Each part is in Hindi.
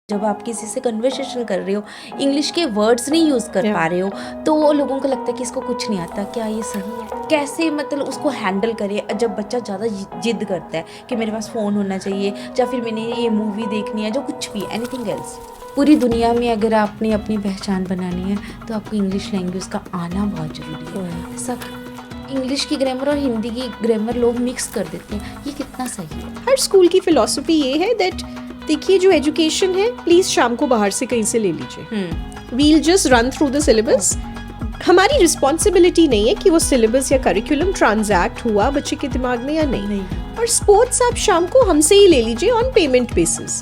जब आप किसी से कन्वर्सेशन कर रहे हो, इंग्लिश के वर्ड्स नहीं यूज़ कर पा रहे हो, तो वो लोगों को लगता है कि इसको कुछ नहीं आता, क्या ये सही है? कैसे मतलब उसको हैंडल करें जब बच्चा ज़्यादा जिद करता है कि मेरे पास फ़ोन होना चाहिए या फिर मैंने ये मूवी देखनी है, जो कुछ भी एनीथिंग एल्स। पूरी दुनिया में अगर आपने अपनी पहचान बनानी है तो आपको इंग्लिश लैंग्वेज का आना बहुत ज़रूरी है। सब इंग्लिश की ग्रामर और हिंदी की ग्रामर लोग मिक्स कर देते हैं, ये कितना सही है? हर स्कूल की फिलॉसफी ये है दैट देखिए जो एजुकेशन है प्लीज शाम को बाहर से कहीं से ले लीजिए, we'll just run through the syllabus. हमारी रिस्पॉन्सिबिलिटी नहीं है कि वो सिलेबस या करिकुलम ट्रांजैक्ट हुआ बच्चे के दिमाग में या नहीं। और स्पोर्ट्स आप शाम को हमसे ही ले लीजिए ऑन पेमेंट बेसिस।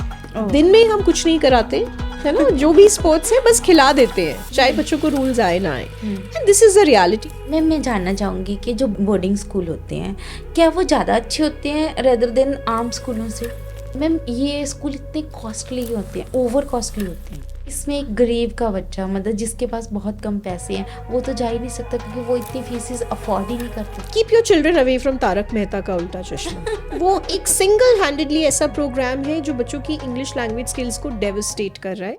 दिन में हम कुछ नहीं कराते है ना, जो भी स्पोर्ट्स है बस खिला देते हैं, चाहे बच्चों को रूल्स आए ना आए। And this is the reality. मैं जानना चाहूँगी कि जो बोर्डिंग स्कूल होते हैं क्या वो ज़्यादा अच्छे होते हैं रेदर देन आम स्कूलों से? मैम ये स्कूल इतने कॉस्टली होते हैं, ओवर कॉस्टली होते हैं। इसमें एक गरीब का बच्चा मतलब जिसके पास बहुत कम पैसे हैं वो तो जा ही नहीं सकता क्योंकि वो इतनी फीसेस अफोर्ड ही नहीं करते। Keep your children away from Tarak Mehta का उल्टा चश्मा। वो एक सिंगल हैंडेडली ऐसा प्रोग्राम है जो बच्चों की इंग्लिश लैंग्वेज स्किल्स को डेविस्टेट कर रहा है।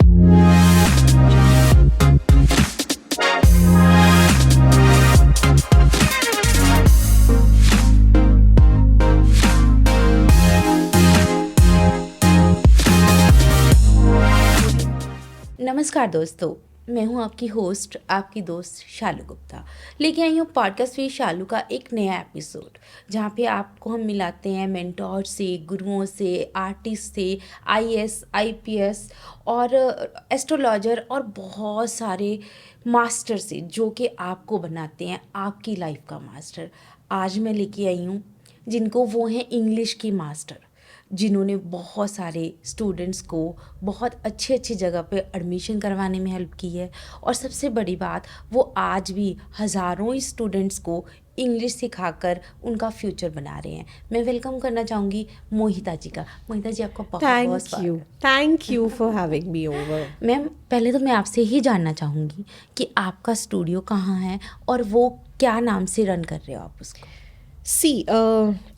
नमस्कार दोस्तों, मैं हूं आपकी होस्ट, आपकी दोस्त शालू गुप्ता। लेके आई हूँ पॉडकास्ट विद शालू का एक नया एपिसोड जहां पे आपको हम मिलाते हैं मेंटोर से, गुरुओं से, आर्टिस्ट से, आईएएस, आईपीएस और एस्ट्रोलॉजर और बहुत सारे मास्टर से जो कि आपको बनाते हैं आपकी लाइफ का मास्टर। आज मैं लेके आई हूँ जिनको वो हैं इंग्लिश की मास्टर, जिन्होंने बहुत सारे स्टूडेंट्स को बहुत अच्छी जगह पे एडमिशन करवाने में हेल्प की है। और सबसे बड़ी बात, वो आज भी हज़ारों ही स्टूडेंट्स को इंग्लिश सिखाकर उनका फ्यूचर बना रहे हैं। मैं वेलकम करना चाहूँगी मोहिता जी का। मोहिता जी आपका बहुत स्वागत। Thank you for having me over. Ma'am पहले तो मैं आपसे ही जानना चाहूँगी कि आपका स्टूडियो कहाँ है और वो क्या नाम से रन कर रहे हो आप उसको?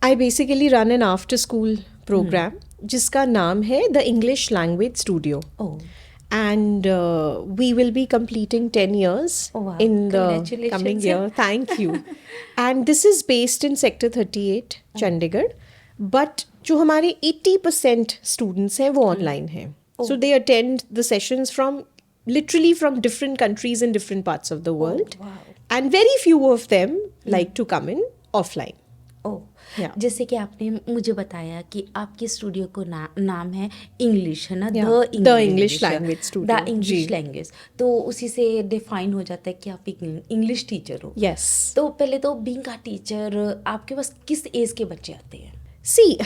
I basically run an after school program जिसका नाम है the English language studio. And we will be completing 10 years in the coming year. Thank you. And this is based in Sector 38, Chandigarh. But जो हमारे 80% students हैं वो online हैं. So they attend the sessions from literally from different countries in different parts of the world. And very few of them like to come in offline. जैसे कि आपने मुझे बताया कि आपके स्टूडियो को नाम है इंग्लिश, है ना? The English language studio, the English language. तो उसी से डिफाइन हो जाता है कि आप एक इंग्लिश टीचर हो। यस। तो पहले तो बीइंग अ टीचर आपके पास किस एज के बच्चे आते हैं?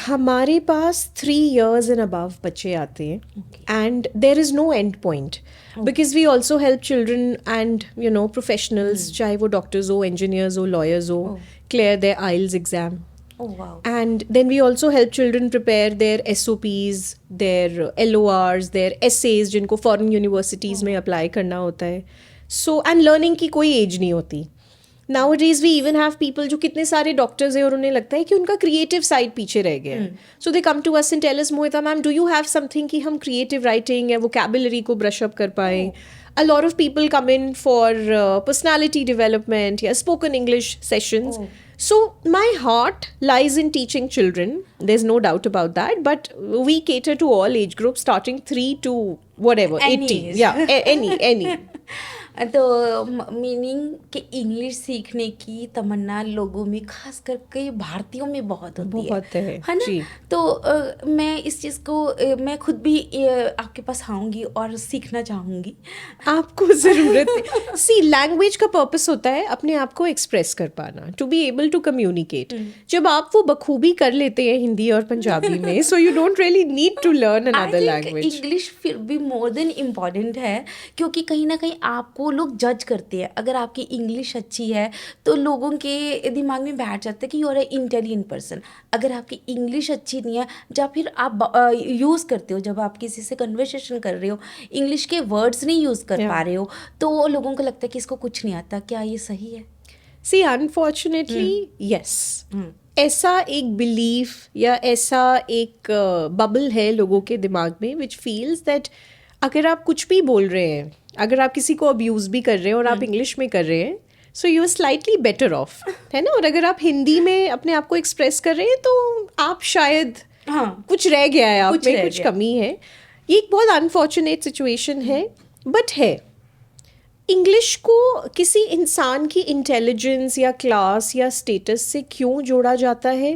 हमारे पास 3 years and above बच्चे आते हैं, and there is no end point because we also help children and professionals, चाहे वो doctors हो, engineers हो, lawyers हो, clear their IELTS exam. And then we also help children prepare their SOPs, their LORs, their essays जिनको foreign universities में apply करना होता है. So and learning की कोई age नहीं होती. Nowadays we even have people जो कितने सारे डॉक्टर्स हैं और उन्हें लगता है कि उनका क्रिएटिव साइड पीछे रह गया है. So they come to us and tell us, Mohita ma'am, do you have something कि हम क्रिएटिव राइटिंग या वोकैबुलरी को ब्रश अप कर पाए. A lot of people come in for personality development या spoken English sessions. So my heart lies in teaching children. There's no doubt about that. But we cater to all age groups, starting 3 to whatever, 80. Yeah, any. तो मीनिंग कि इंग्लिश सीखने की तमन्ना लोगों में, खास करके भारतीयों में बहुत होती है ना? तो मैं इस चीज़ को मैं खुद भी आपके पास आऊँगी और सीखना चाहूँगी। आपको ज़रूरत है। लैंग्वेज का पर्पस होता है अपने आप को एक्सप्रेस कर पाना, to be able to communicate. जब आप वो बखूबी कर लेते हैं हिंदी और पंजाबी में, so you don't really need to learn another language. English फिर भी मोर देन इम्पॉर्टेंट है क्योंकि कहीं ना कहीं आपको लोग जज करते हैं। अगर आपकी इंग्लिश अच्छी है तो लोगों के दिमाग में बैठ जाता है कि you are a intelligent person. अगर आपकी इंग्लिश अच्छी नहीं है या फिर आप यूज़ करते हो, जब आप किसी से कन्वर्सेशन कर रहे हो, इंग्लिश के वर्ड्स नहीं यूज़ कर पा रहे हो, तो लोगों को लगता है कि इसको कुछ नहीं आता, क्या ये सही है? Unfortunately, yes. ऐसा एक बिलीफ या ऐसा एक बबल है लोगों के दिमाग में विच फील्स दैट अगर आप कुछ भी बोल रहे हैं, अगर आप किसी को अब्यूज़ भी कर रहे हैं और आप इंग्लिश में कर रहे हैं, so you are slightly better off, है ना। और अगर आप हिंदी में अपने आप को एक्सप्रेस कर रहे हैं तो आप शायद हाँ, कुछ रह गया है आप कुछ में, रह कुछ गया। कमी है। ये एक बहुत अनफॉर्चुनेट सिचुएशन है, बट है। इंग्लिश को किसी इंसान की इंटेलिजेंस या क्लास या स्टेटस से क्यों जोड़ा जाता है,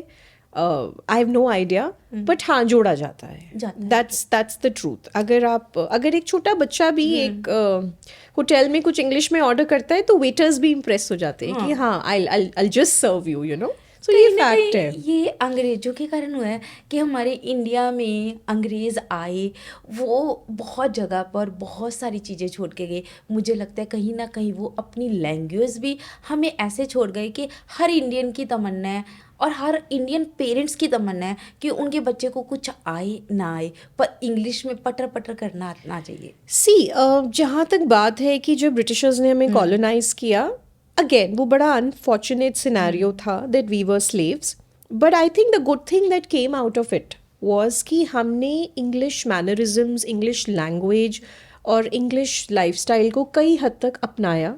I have no idea, but हाँ जोड़ा जाता है। That's the truth. अगर एक छोटा बच्चा भी एक होटल में कुछ इंग्लिश में ऑर्डर करता है तो वेटर्स भी इम्प्रेस हो जाते हैं कि हाँ I just serve you, you know. So ये कहीं ना फैक्ट कहीं है। ये अंग्रेजों के कारण हुआ है कि हमारे इंडिया में अंग्रेज आए, वो बहुत जगह पर बहुत सारी चीज़ें छोड़ के गए। मुझे लगता है कहीं ना कहीं वो अपनी लैंग्वेज भी हमें ऐसे छोड़ गए कि हर इंडियन की तमन्ना है और हर इंडियन पेरेंट्स की तमन्ना है कि उनके बच्चे को कुछ आए ना आए पर इंग्लिश में पटर पटर करना आना चाहिए। जहाँ तक बात है कि जब ब्रिटिशर्स ने हमें कॉलोनाइज किया, अगेन वो बड़ा अनफॉर्चुनेट सिनेरियो था that we were slaves, but I think the good thing that came out of it was कि हमने इंग्लिश मैनरिज्म्स, इंग्लिश लैंग्वेज और इंग्लिश लाइफस्टाइल को कई हद तक अपनाया।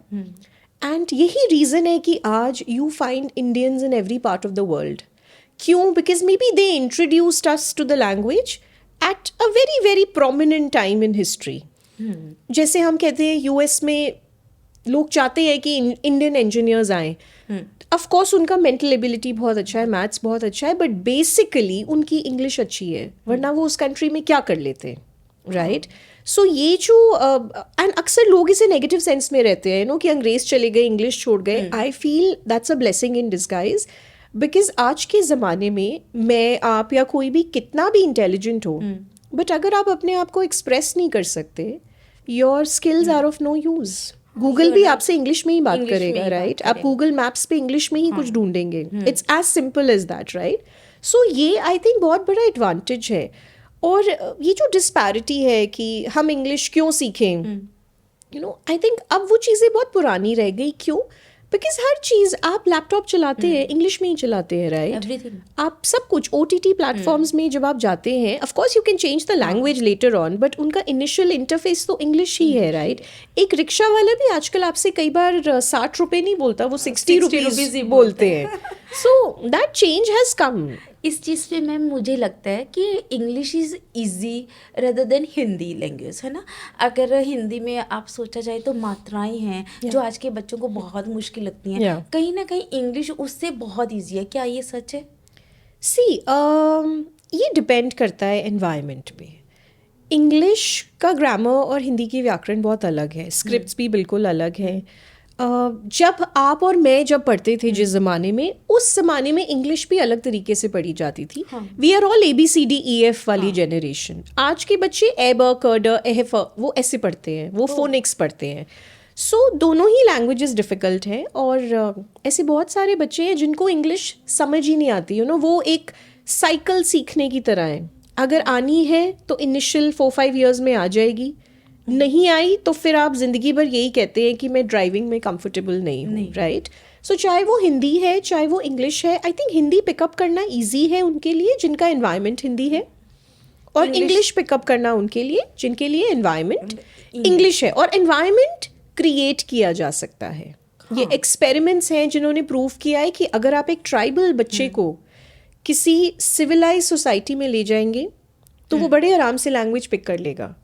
एंड यही रीज़न है कि आज you find Indians in every part of the world. क्यों? Because may be they introduced us to the language at a very very prominent time in history. जैसे हम कहते हैं यूएस में लोग चाहते हैं कि इंडियन इंजीनियर्स आए। ऑफ कोर्स उनका मेंटल एबिलिटी बहुत अच्छा है, मैथ्स बहुत अच्छा है, बट बेसिकली उनकी इंग्लिश अच्छी है, वरना वो उस कंट्री में क्या कर लेते हैं, राइट। सो ये जो एंड अक्सर लोग इसे नेगेटिव सेंस में रहते हैं, नो, कि अंग्रेज चले गए, इंग्लिश छोड़ गए। I feel that's a blessing in disguise, because आज के ज़माने में मैं, आप या कोई भी कितना भी इंटेलिजेंट हो, बट अगर आप अपने आप को एक्सप्रेस नहीं कर सकते, your skills are of no use. Google भी आपसे इंग्लिश में ही बात करेगा, राइट। आप गूगल मैप्स पे इंग्लिश में ही कुछ ढूंढेंगे। It's as simple as that, right. So ये आई थिंक बहुत बड़ा एडवांटेज है। और ये जो डिस्पैरिटी है कि हम इंग्लिश क्यों सीखें, यू नो, आई थिंक अब वो चीज़ें बहुत पुरानी रह गई। क्यों? बिकॉज हर चीज़ आप लैपटॉप चलाते हैं इंग्लिश में ही चलाते हैं, राइट। एवरीथिंग, आप सब कुछ OTT प्लेटफॉर्म्स में जब आप जाते हैं, of course you can change the language later on, but उनका इनिशियल इंटरफेस तो इंग्लिश ही है, राइट। एक रिक्शा वाला भी आजकल आपसे कई बार 60 रुपए नहीं बोलता, वो 60 रुपीज ही बोलते हैं। So that change has come. इस चीज़ पे मैम मुझे लगता है कि English is easy rather than Hindi language, है ना। अगर हिंदी में आप सोचा जाए तो मात्राएं हैं जो आज के बच्चों को बहुत मुश्किल लगती हैं, Yeah. कहीं ना कहीं इंग्लिश उससे बहुत इजी है। क्या ये सच है? ये डिपेंड करता है एनवायरनमेंट पे। इंग्लिश का ग्रामर और हिंदी की व्याकरण बहुत अलग है, स्क्रिप्ट्स भी बिल्कुल अलग हैं। जब आप और मैं जब पढ़ते थे जिस ज़माने में, उस ज़माने में इंग्लिश भी अलग तरीके से पढ़ी जाती थी। वी आर ऑल ABCDEF वाली जनरेशन। आज के बच्चे ए ब क ड एह फ वो ऐसे पढ़ते हैं, वो फोनिक्स पढ़ते हैं। सो दोनों ही लैंग्वेजेस डिफ़िकल्ट हैं। और ऐसे बहुत सारे बच्चे हैं जिनको इंग्लिश समझ ही नहीं आती, यू नो। वो एक साइकिल सीखने की तरह है। अगर आनी है तो इनिशियल 4-5 ईयर्स में आ जाएगी, नहीं आई तो फिर आप जिंदगी भर यही कहते हैं कि मैं ड्राइविंग में कंफर्टेबल नहीं हूँ, राइट। सो चाहे वो हिंदी है चाहे वो इंग्लिश है, आई थिंक हिंदी पिकअप करना इजी है उनके लिए जिनका एनवायरनमेंट हिंदी है, और इंग्लिश पिकअप करना उनके लिए जिनके लिए एनवायरनमेंट इंग्लिश है। और एनवायरनमेंट क्रिएट किया जा सकता है। ये एक्सपेरिमेंट्स हैं जिन्होंने प्रूव किया है कि अगर आप एक ट्राइबल बच्चे को किसी सिविलाइज सोसाइटी में ले जाएंगे तो वो बड़े आराम से लैंग्वेज पिक कर लेगा।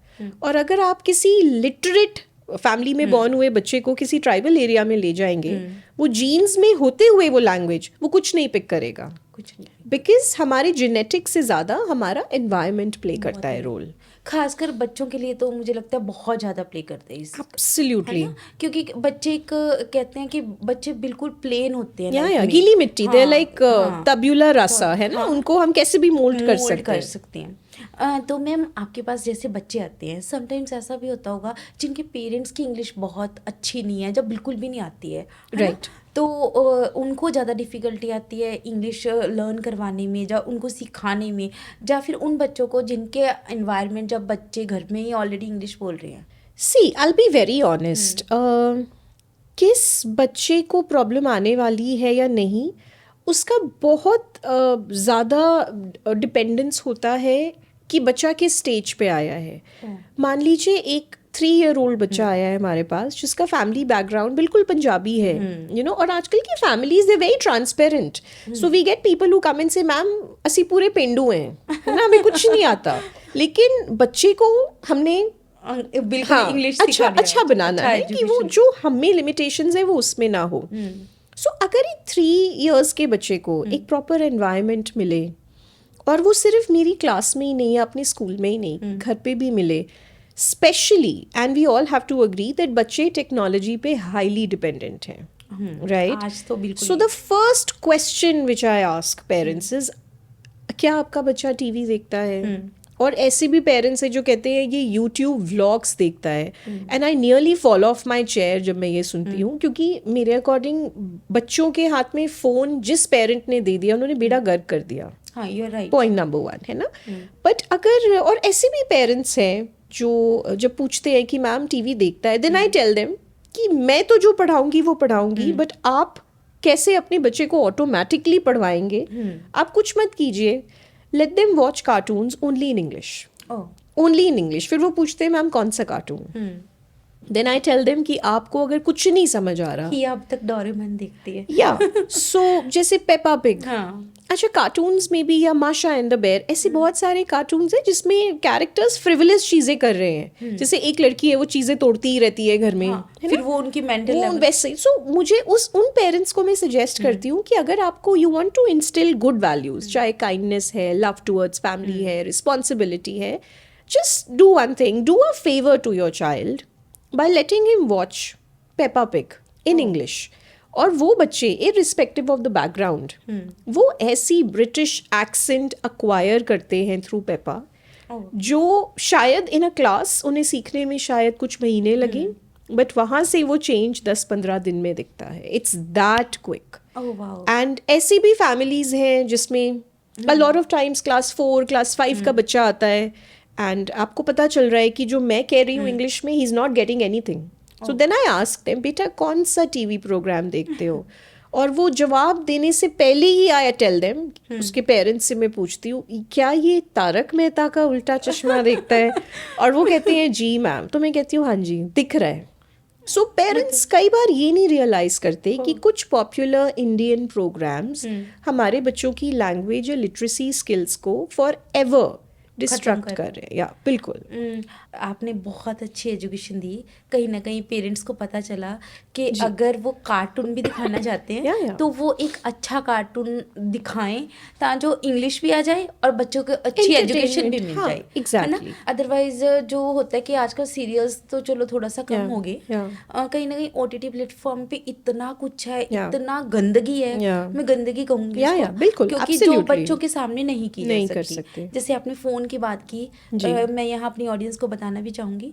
और अगर आप किसी लिटरेट फैमिली में बॉर्न हुए बच्चे को किसी ट्राइबल एरिया में ले जाएंगे, वो जीन्स में होते हुए वो लैंग्वेज वो कुछ नहीं पिक करेगा, कुछ नहीं। बिकॉज हमारे जेनेटिक्स से ज़्यादा हमारा एनवायरनमेंट प्ले करता है रोल। खासकर बच्चों के लिए तो मुझे लगता है बहुत ज़्यादा प्ले करते हैं इस, एब्सोल्युटली। है ना? क्योंकि बच्चे एक कहते हैं कि बच्चे बिल्कुल प्लेन होते हैं या life में। गीली मिट्टी, दे लाइक हाँ, तब्यूला रसा, है ना। उनको हम कैसे भी मोल्ड कर सकते हैं। तो मैम आपके पास जैसे बच्चे आते हैं, समटाइम्स ऐसा भी होता होगा जिनके पेरेंट्स की इंग्लिश बहुत अच्छी नहीं है, जब बिल्कुल भी नहीं आती है ना? Right. तो उनको ज़्यादा डिफ़िकल्टी आती है इंग्लिश लर्न करवाने में या उनको सिखाने में, या फिर उन बच्चों को जिनके एनवायरनमेंट जब बच्चे घर में ही ऑलरेडी इंग्लिश बोल रहे हैं। See I will be very honest, किस बच्चे को प्रॉब्लम आने वाली है या नहीं, उसका बहुत ज़्यादा डिपेंडेंस होता है कि बच्चा किस स्टेज पे आया है. मान लीजिए एक 3-year-old बच्चा आया है हमारे पास जिसका फैमिली बैकग्राउंड बिल्कुल पंजाबी है, यू नो, और आजकल की families they very transparent. So we get people who come and say ma'am असी पूरे पेंडू हैं, है ना, हमें कुछ नहीं आता. लेकिन बच्चे को हमने बिल्कुल इंग्लिश अच्छा बनाना है कि वो जो हमें लिमिटेशंस है वो उसमें ना हो. सो अगर एक 3 years के बच्चे को एक प्रॉपर एनवायरनमेंट मिले, और वो सिर्फ मेरी क्लास में ही नहीं, अपने स्कूल में ही नहीं, घर पे भी मिले, specially, and we all have to agree that बच्चे टेक्नोलॉजी पे हाईली डिपेंडेंट हैं, राइट? आज तो बिल्कुल. So the first question which I ask parents is, क्या आपका बच्चा टीवी देखता है? और ऐसे भी पेरेंट्स हैं जो कहते हैं ये यूट्यूब व्लॉग्स देखता है, and I nearly fall of my chair जब मैं ये सुनती हूँ, क्योंकि मेरे अकॉर्डिंग बच्चों के हाथ में फ़ोन जिस पेरेंट ने दे दिया उन्होंने बेड़ा गर्क कर दिया. हाँ, you are right. Point number 1 है ना. बट अगर, और ऐसे भी पेरेंट्स हैं जो जब पूछते हैं कि मैम टीवी देखता है, देन आई टेल देम कि मैं तो जो पढ़ाऊंगी वो पढ़ाऊंगी, बट आप कैसे अपने बच्चे को ऑटोमेटिकली पढ़वाएंगे? आप कुछ मत कीजिए, let them watch cartoons only in English, only in English. फिर वो पूछते हैं मैम कौन सा cartoon? Then I tell them कि आपको अगर कुछ नहीं समझ आ रहा, कि अब तक डोरेमोन देखती है, या सो जैसे पेपा पिग, हाँ, अच्छा कार्टून्स में भी, या माशा एंड द बेयर, ऐसे बहुत सारे कार्टून्स हैं जिसमें कैरेक्टर्स फ्रिवलेस चीजें कर रहे हैं. जैसे एक लड़की है वो चीजें तोड़ती ही रहती है घर में, हाँ, है फिर ना? वो उनकी मेंटल वो लेवल. वैसे. सो मुझे उन पेरेंट्स को मैं सजेस्ट करती हूँ कि अगर आपको you want to instil good values, चाहे काइंडनेस है, लव टुवर्ड्स फैमिली है, रिस्पॉन्सिबिलिटी है, just do one thing, do a favour to your child by letting him watch Peppa Pig in English. और वो बच्चे irrespective of the background, वो ऐसी ब्रिटिश एक्सेंट अक्वायर करते हैं थ्रू पेपा, जो शायद इन अ क्लास उन्हें सीखने में शायद कुछ महीने लगे, बट वहाँ से वो चेंज 10-15 दिन में दिखता है. It's that quick. एंड ऐसी भी फैमिलीज हैं जिसमें a lot of times class 4, class 5 का बच्चा आता है, एंड आपको पता चल रहा है कि जो मैं कह रही हूँ इंग्लिश में, he is not getting anything. So then I ask them, बेटा कौन सा टीवी प्रोग्राम देखते हो? और वो जवाब देने से पहले ही आई टेल देम, उसके पेरेंट्स से मैं पूछती हूँ क्या ये तारक मेहता का उल्टा चश्मा देखता है? और वो कहते हैं जी मैम. तो मैं कहती हूँ हाँ जी दिख रहा है. सो पेरेंट्स कई बार ये नहीं रियलाइज करते कि कुछ पॉपुलर इंडियन प्रोग्राम्स हमारे बच्चों की लैंग्वेज या लिटरेसी स्किल्स को फॉर एवर डिस्ट्रैक्ट कर रहे हैं. या बिल्कुल. आपने बहुत अच्छी एजुकेशन दी. कहीं ना कहीं पेरेंट्स को पता चला कि अगर वो कार्टून भी दिखाना चाहते हैं तो वो एक अच्छा कार्टून दिखाएं ताकि जो इंग्लिश भी आ जाए और बच्चों को अच्छी एजुकेशन भी मिल जाए, है ना. अदरवाइज जो होता है कि आजकल सीरियल्स तो चलो थोड़ा सा कम हो गए, कहीं ना कहीं OTT प्लेटफॉर्म पे इतना कुछ है, इतना गंदगी है, मैं गंदगी कहूँगी बिल्कुल, क्योंकि जो बच्चों के सामने नहीं की जा सकती. जैसे आपने फोन की बात की, मैं यहाँ अपनी ऑडियंस को बताना भी चाहूँगी,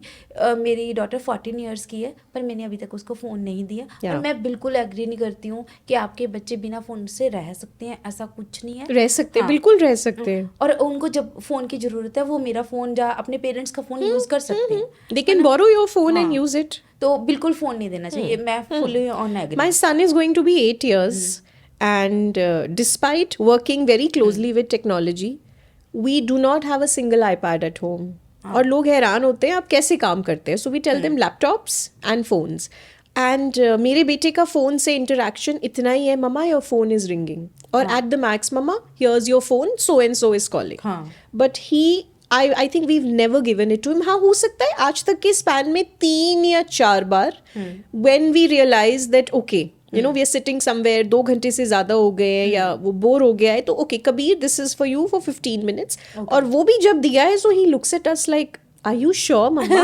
मेरी डॉटर 14 years की है, पर मैंने अभी तक उसको फ़ोन नहीं दिया. और मैं बिल्कुल एग्री नहीं करती हूँ कि आपके बच्चे बिना फ़ोन से रह सकते हैं, ऐसा कुछ नहीं है. रह सकते हैं, बिल्कुल रह सकते हैं. और उनको जब फ़ोन की ज़रूरत है वो मेरा फ़ोन या अपने पेरेंट्स का फ़ोन यूज़ कर सकते हैं. They can borrow your phone and use it. तो बिल्कुल फ़ोन नहीं देना चाहिए. मैं fully on agree. My son is going to be 8 years, and despite working very closely with technology, we do not have a single iPad at home. और लोग हैरान होते हैं आप कैसे काम करते हैं. So we tell them laptops and phones. And मेरे बेटे का फ़ोन से इंटरेक्शन इतना ही है, mama your phone is ringing, और at the max mama here's your phone, so and so is calling. But he I think we've never given it to him. हाँ, हो सकता है आज तक के स्पैन में 3 या 4 बार when we realize that okay, you know, we are sitting somewhere, 2 घंटे से ज़्यादा हो गए हैं या वो बोर हो गया है, तो okay Kabir this is for you for 15 minutes. और वो भी जब दिया है so he looks at us like, are you sure mama?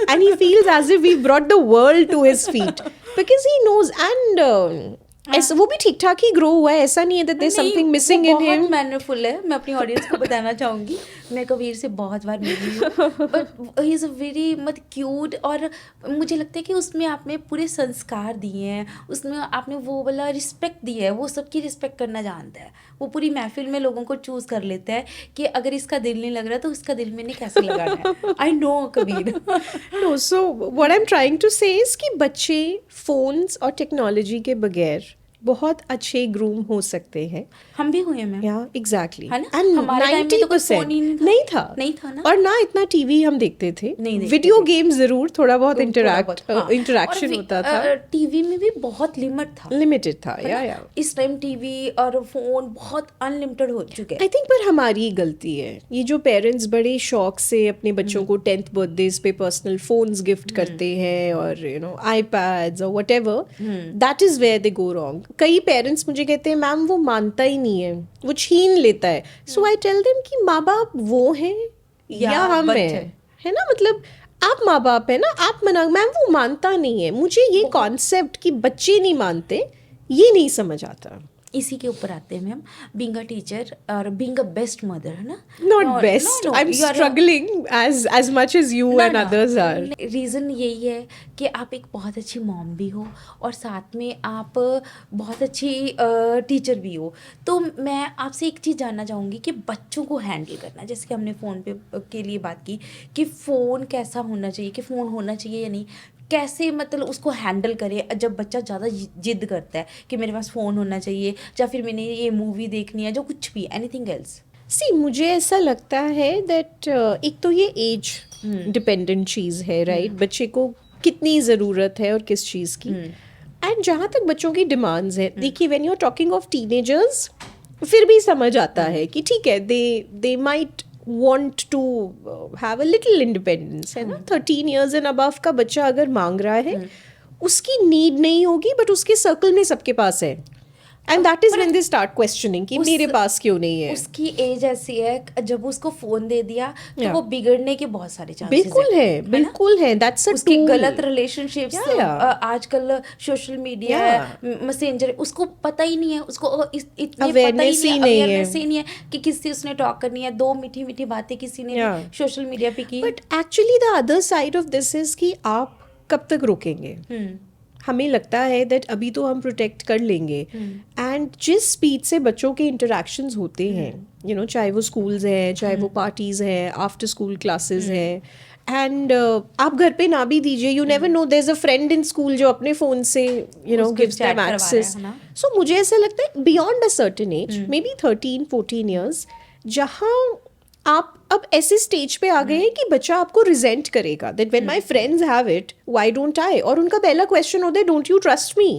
And he feels as if we brought the world to his feet because he knows. And ऐसा वो भी ठीक ठाक ही ग्रो हुआ है, ऐसा नहीं है that there's something missing in him. बहुत मैनरफुल है. मैं अपनी ऑडियंस को बताना चाहूँगी, मैं कबीर से बहुत बार मिली हूँ, but he is a very cute. और मुझे लगता है कि उसमें आपने पूरे संस्कार दिए हैं, उसमें आपने वो वाला रिस्पेक्ट दी है. वो सबकी रिस्पेक्ट करना जानता है. वो पूरी महफिल में लोगों को चूज़ कर लेता है कि अगर इसका दिल नहीं लग रहा तो उसका दिल मैंने कैसे लगाना है. I know Kabir. No, so what I am trying to say is कि बच्चे फोन्स और टेक्नोलॉजी के बगैर बहुत अच्छे ग्रूम हो सकते हैं। हम भी हुए मैम, या एग्जैक्टली, है ना? एंड हमारे टाइम में तो कोई फोन ही 90% नहीं था। नहीं नहीं था ना। और ना इतना टीवी हम देखते थे, नहीं देखते वीडियो थे। गेम जरूर थोड़ा बहुत थोड़ा बहुत, हाँ। इंटरेक्शन और होता था, टीवी में भी बहुत लिमिट था, लिमिटेड था। है ना? या इस टाइम टीवी और फोन बहुत अनलिमिटेड हो चुके हैं। आई थिंक पर हमारी ही गलती है, ये जो पेरेंट्स बड़े शौक से अपने बच्चों को 10th बर्थडेज पे पर्सनल फोन्स गिफ्ट करते हैं और आईपैड्स और whatever, that is where they go wrong. कई पेरेंट्स मुझे कहते हैं मैम वो मानता ही नहीं है, वो छीन लेता है। सो आई टेल देम कि माँ बाप वो हैं या हम बच्चे। हैं, है ना? मतलब आप माँ बाप है ना, आप मना, मैम वो मानता नहीं है। मुझे ये कॉन्सेप्ट कि बच्चे नहीं मानते ये नहीं समझ आता। इसी के ऊपर आते हैं मैम, बीइंग अ टीचर और बीइंग अ बेस्ट मदर, है ना? Not best. I'm struggling as much as you and others are. Reason यही है कि आप एक बहुत अच्छी मॉम भी हो और साथ में आप बहुत अच्छी टीचर भी हो। तो मैं आपसे एक चीज़ जानना चाहूँगी कि बच्चों को हैंडल करना, जैसे कि हमने फ़ोन पे के लिए बात की कि फ़ोन कैसा होना चाहिए, कि फ़ोन होना चाहिए या नहीं, कैसे मतलब उसको हैंडल करें जब बच्चा ज़्यादा जिद करता है कि मेरे पास फ़ोन होना चाहिए, या फिर मैंने ये मूवी देखनी है, जो कुछ भी, एनीथिंग एल्स। सी मुझे ऐसा लगता है दैट एक तो ये एज डिपेंडेंट चीज़ है, राइट? बच्चे को कितनी ज़रूरत है और किस चीज़ की। एंड जहाँ तक बच्चों की डिमांड्स हैं, देखिए when you are talking of teenagers फिर भी समझ आता है कि ठीक है, they might want to have a little independence, है ना? 13 years and above का बच्चा अगर मांग रहा है, उसकी नीड नहीं होगी बट उसके सर्कल में सबके पास है, and that is when they start questioning कि मेरे पास क्यों नहीं है। उसकी एज ऐसी है, जब उसको फोन दे दिया तो Yeah. वो बिगड़ने के बहुत सारे चांसेस बिल्कुल है, बिल्कुल है। दैट्स अ उसकी टूल। गलत रिलेशनशिप्स, आजकल सोशल मीडिया है, मैसेंजर, उसको पता ही नहीं है, उसको इतने पता ही नहीं है, अवेयरनेस ही नहीं है कि किससे उसने टॉक करनी है, दो मीठी मीठी बातें किसी ने सोशल मीडिया पे की। But actually the other side of this is कि आप कब तक रोकेंगे? हमें लगता है दैट अभी तो हम प्रोटेक्ट कर लेंगे, एंड जिस स्पीड से बच्चों के इंटरेक्शंस होते हैं, चाहे वो स्कूल्स हैं, चाहे वो पार्टीज हैं, आफ्टर स्कूल क्लासेस हैं, एंड आप घर पे ना भी दीजिए, you never know, there is a friend in school जो अपने फोन से गिव्स देम एक्सेस। सो मुझे ऐसा लगता है beyond a certain age, may be 13-14 years, जहाँ आप अब ऐसे स्टेज पे आ गए हैं कि बच्चा आपको रिजेंट करेगा that when my friends have it why don't I, और उनका पहला क्वेश्चन होता है डोंट यू ट्रस्ट मी,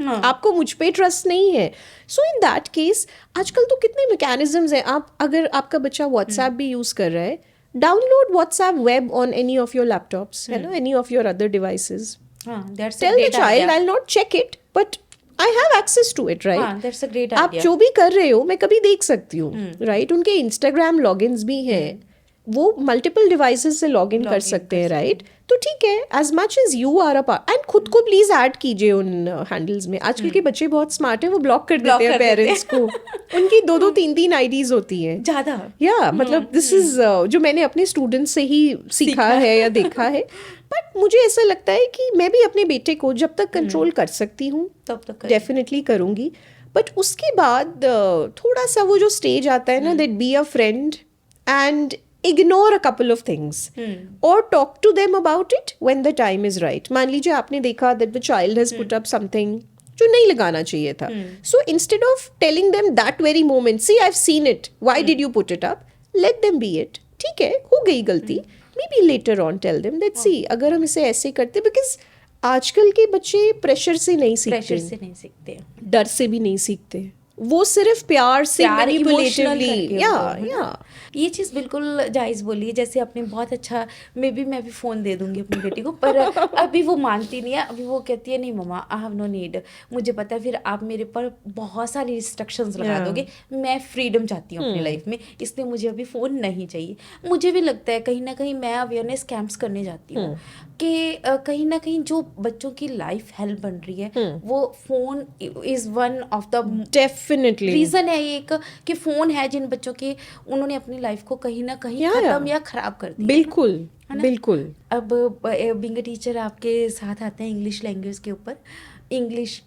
आपको मुझ पे ट्रस्ट नहीं है। सो इन दैट केस आजकल तो कितने मैकेनिज्म्स हैं। आप अगर आपका बच्चा व्हाट्सएप भी यूज कर रहा है, download WhatsApp web on any of your laptops, है ना, any of your other devices, tell the child I will not check it but I have access to it, right? That's a great आप idea. जो भी कर रहे हो मैं कभी देख सकती हूँ, राइट? उनके इंस्टाग्राम लॉगिन्स भी हैं, वो मल्टीपल डिवाइसेस से लॉग इन कर सकते हैं, राइट? तो ठीक है, as much as you are a part, and खुद को प्लीज ऐड कीजिए उन हैंडल्स में। आजकल के बच्चे बहुत स्मार्ट हैं, वो ब्लॉक कर देते हैं पेरेंट्स को। उनकी 2-2 3-3 आईडीज होती हैं ज़्यादा। या मतलब दिस इज जो मैंने अपने स्टूडेंट्स से ही सीखा है या देखा है। बट मुझे ऐसा लगता है कि मैं भी अपने बेटे को जब तक कंट्रोल कर सकती हूँ तब तक डेफिनेटली करूँगी, बट उसके बाद थोड़ा सा वो जो स्टेज आता है ना, that be a friend and ignore a couple of things or talk to them about it when the time is right. मान लीजिए आपने देखा that the child has put up something जो नहीं लगाना चाहिए था, so instead of telling them that very moment, see I've seen it, why did you put it up, let them be it. ठीक है, हो गई गलती, maybe later on tell them that see अगर हम इसे ऐसे करते, because आजकल के बच्चे प्रेशर से नहीं सीखते, डर से भी नहीं सीखते, वो सिर्फ प्यार से मैनिपुलेटिवली या ये चीज़ बिल्कुल जायज़ बोली है। जैसे आपने बहुत अच्छा, मैं भी फ़ोन दे दूंगी अपनी बेटी को, पर अभी वो मानती नहीं है। अभी वो कहती है नहीं mama I have no need, मुझे पता है फिर आप मेरे पर बहुत सारी रिस्ट्रिक्शंस लगा दोगे, मैं फ्रीडम चाहती हूँ अपनी लाइफ में, इसलिए मुझे अभी फ़ोन नहीं चाहिए। मुझे भी लगता है कहीं ना कहीं मैं अवेयरनेस कैंप्स करने जाती हूँ कि कहीं ना कहीं जो बच्चों की लाइफ हेल्प बन रही है वो phone is one of the definitely reason है एक, कि फ़ोन है जिन बच्चों के, उन्होंने अपनी लाइफ को कहीं ना कहीं खत्म या ख़राब कर दिया। बिल्कुल बिल्कुल। अब बीइंग अ टीचर आपके साथ आते हैं इंग्लिश लैंग्वेज के ऊपर। इंग्लिश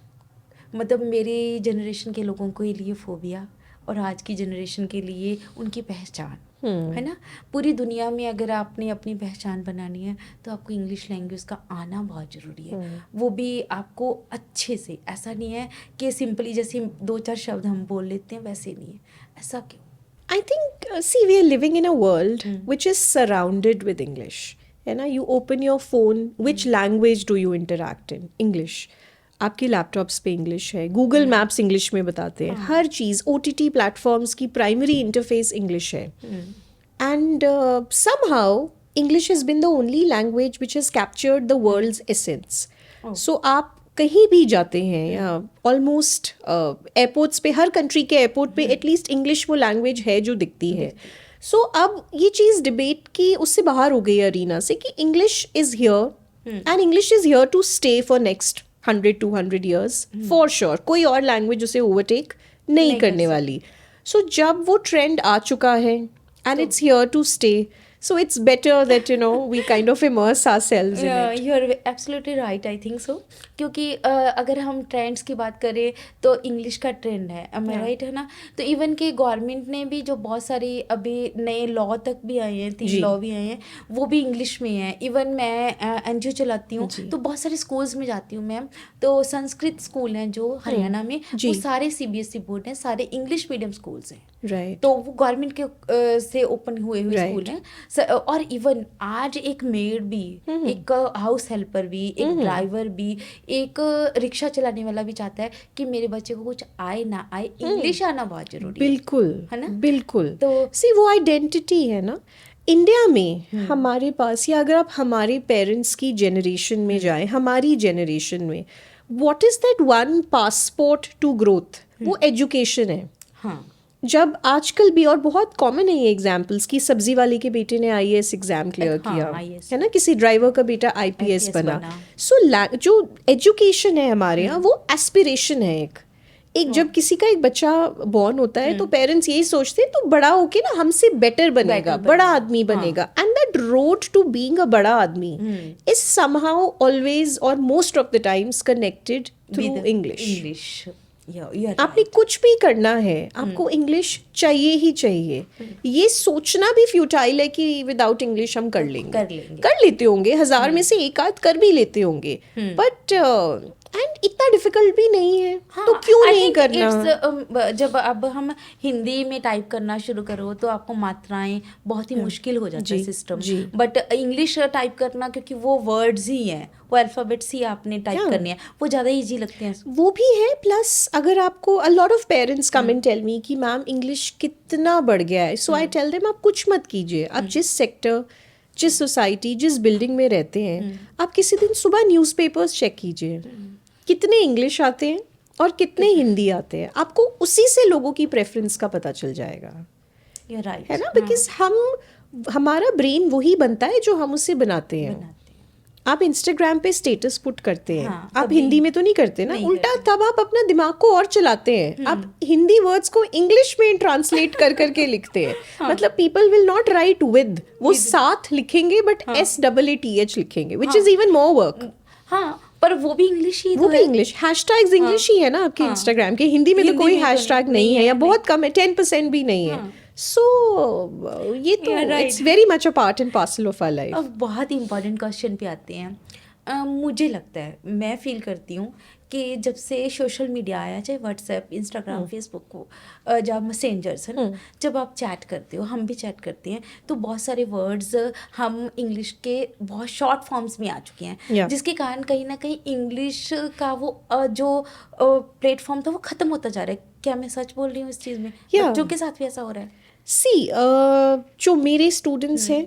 मतलब मेरी जनरेशन के लोगों के लिए फोबिया और आज की जनरेशन के लिए उनकी पहचान, है ना। पूरी दुनिया में अगर आपने अपनी पहचान बनानी है तो आपको इंग्लिश लैंग्वेज का आना बहुत ज़रूरी है। वो भी आपको अच्छे से, ऐसा नहीं है कि सिंपली जैसे 2-4 शब्द हम बोल लेते हैं वैसे नहीं है। ऐसा क्यों? I think, see, we are living in a world which is surrounded with English. है ना, you open your phone, which language do you interact in? English. आपकी लैपटॉप्स पे इंग्लिश है, गूगल मैप्स इंग्लिश में बताते हैं, हर चीज़ OTT प्लेटफॉर्म्स की प्राइमरी इंटरफेस इंग्लिश है. And somehow English has been the only language which has captured the world's essence. So आप कहीं भी जाते हैं या ऑलमोस्ट एयरपोर्ट्स पे, हर कंट्री के एयरपोर्ट पे एटलीस्ट इंग्लिश वो लैंग्वेज है जो दिखती है. सो अब ये चीज़ डिबेट की उससे बाहर हो गई अरीना से कि English is here and English is here to stay for next 100-200 years for sure. कोई और लैंग्वेज उसे ओवरटेक नहीं करने वाली. सो जब वो ट्रेंड आ चुका है and it's here to stay, so it's better that we kind of immerse ourselves in it. You're absolutely right, I think so. क्योंकि अगर हम ट्रेंड्स की बात करें तो इंग्लिश का ट्रेंड है, राइट है ना. तो इवन कि गवर्नमेंट ने भी जो बहुत सारी अभी नए लॉ तक भी आए हैं, 3 लॉ भी आए हैं, वो भी इंग्लिश में हैं. इवन मैं NGO चलाती हूँ तो बहुत सारे स्कूल्स में जाती हूँ मैम. तो संस्कृत स्कूल हैं जो हरियाणा में, वो सारे CBSE बोर्ड हैं, सारे इंग्लिश मीडियम स्कूल्स हैं. राइट. तो वो गवर्नमेंट के से ओपन हुए स्कूल हैं. और इवन आज एक मेड भी, एक हाउस हेल्पर भी, एक ड्राइवर भी, एक रिक्शा चलाने वाला भी चाहता है कि मेरे बच्चे को कुछ आए ना आए, इंग्लिश आना बहुत जरूरी बिल्कुल है ना. बिल्कुल. तो सी वो आइडेंटिटी है ना इंडिया में हमारे पास, या अगर आप हमारे पेरेंट्स की जनरेशन में जाएं, हमारी जनरेशन में, what is that one passport to growth? वो एजुकेशन है. हाँ. जब आजकल भी, और बहुत कॉमन है ये एग्जाम्पल्स, की सब्जी वाले के बेटे ने IAS एग्जाम क्लियर किया, है ना, किसी ड्राइवर का बेटा IPS बना. सो जो एजुकेशन है हमारे यहाँ, वो एस्पिरेशन है. एक जब किसी का एक बच्चा बॉर्न होता है तो पेरेंट्स यही सोचते हैं तो बड़ा होके ना हमसे बेटर बनेगा, बड़ा आदमी बनेगा. And that road to being a बड़ा आदमी इज समहाउ ऑलवेज और most of the times connected through English. आपने कुछ भी करना है, आपको इंग्लिश चाहिए ही चाहिए. ये सोचना भी फ्यूटाइल है कि विदाउट इंग्लिश हम कर लेते होंगे, 1000 में से एक आध कर भी लेते होंगे, बट एंड इतना डिफिकल्ट भी नहीं है. तो क्यों नहीं करना? जब अब हम हिंदी में टाइप करना शुरू करो तो आपको मात्राएं बहुत ही मुश्किल हो जाता है सिस्टम. बट इंग्लिश टाइप करना, क्योंकि वो वर्ड्स ही हैं, वो अल्फाबेट्स ही आपने टाइप करनी है, वो ज़्यादा इजी लगते हैं. वो भी है. प्लस अगर आपको, a lot of parents come and tell me कि मैम इंग्लिश कितना बढ़ गया है. सो आई टेल देम आप कुछ मत कीजिए. आप जिस सेक्टर, जिस सोसाइटी, जिस बिल्डिंग में रहते हैं, आप किसी दिन सुबह न्यूज़पेपर्स चेक कीजिए, कितने इंग्लिश आते हैं और कितने हिंदी आते हैं. आपको उसी से लोगों की प्रेफरेंस का पता चल जाएगा. राइट है ना, बिकॉज हमारा ब्रेन वही बनता है जो हम उसे बनाते हैं. आप इंस्टाग्राम पे स्टेटस पुट करते हैं, आप हिंदी में तो नहीं करते ना, उल्टा तब आप अपना दिमाग को और चलाते हैं. आप हिंदी वर्ड्स को इंग्लिश में ट्रांसलेट कर करके लिखते हैं. मतलब people will not right with, वो साथ लिखेंगे बट SAATH लिखेंगे, which is even more work. हाँ, पर वो भी इंग्लिश ही, वो भी इंग्लिश. हैशटैग्स इंग्लिश ही है ना आपके इंस्टाग्राम के. हिंदी में तो कोई हैशटैग नहीं है, या बहुत कम है, 10% भी नहीं है. सो ये तो it's very much a part and parcel of our life. अब बहुत ही इंपॉर्टेंट क्वेश्चन पे आते हैं. मुझे लगता है, मैं फील करती हूँ कि जब से सोशल मीडिया आया, चाहे व्हाट्सएप, इंस्टाग्राम, फेसबुक को, जब मैसेंजर्स है ना, जब आप चैट करते हो, हम भी चैट करते हैं, तो बहुत सारे वर्ड्स हम इंग्लिश के बहुत शॉर्ट फॉर्म्स में आ चुके हैं, जिसके कारण कहीं ना कहीं इंग्लिश का वो जो प्लेटफॉर्म था वो ख़त्म होता जा रहा है. क्या मैं सच बोल रही हूँ इस चीज़ में? बच्चों के साथ भी ऐसा हो रहा है. सी जो मेरे स्टूडेंट्स हैं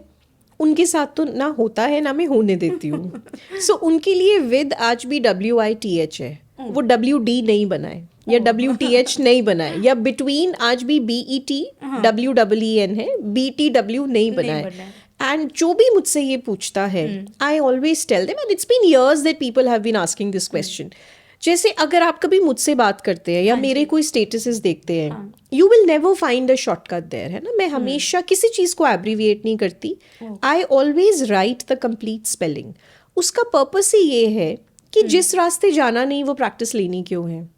उनके साथ तो ना होता है ना मैं होने देती हूँ. सो उनके लिए विद आज भी WITH है, वो WD नहीं बनाए या WTH नहीं बनाए, या बिटवीन आज भी BET WEEN है, BTW नहीं बनाए. एंड जो भी मुझसे ये पूछता है, I always tell them, and it's been years that people have been asking this question. जैसे अगर आप कभी मुझसे बात करते हैं या मेरे कोई स्टेटसेस देखते हैं, you will never find a shortcut there, है ना. मैं हमेशा किसी चीज़ को एब्रीविएट नहीं करती. I always right the complete spelling. उसका पर्पस ही ये है कि जिस रास्ते जाना नहीं वो प्रैक्टिस लेनी क्यों है.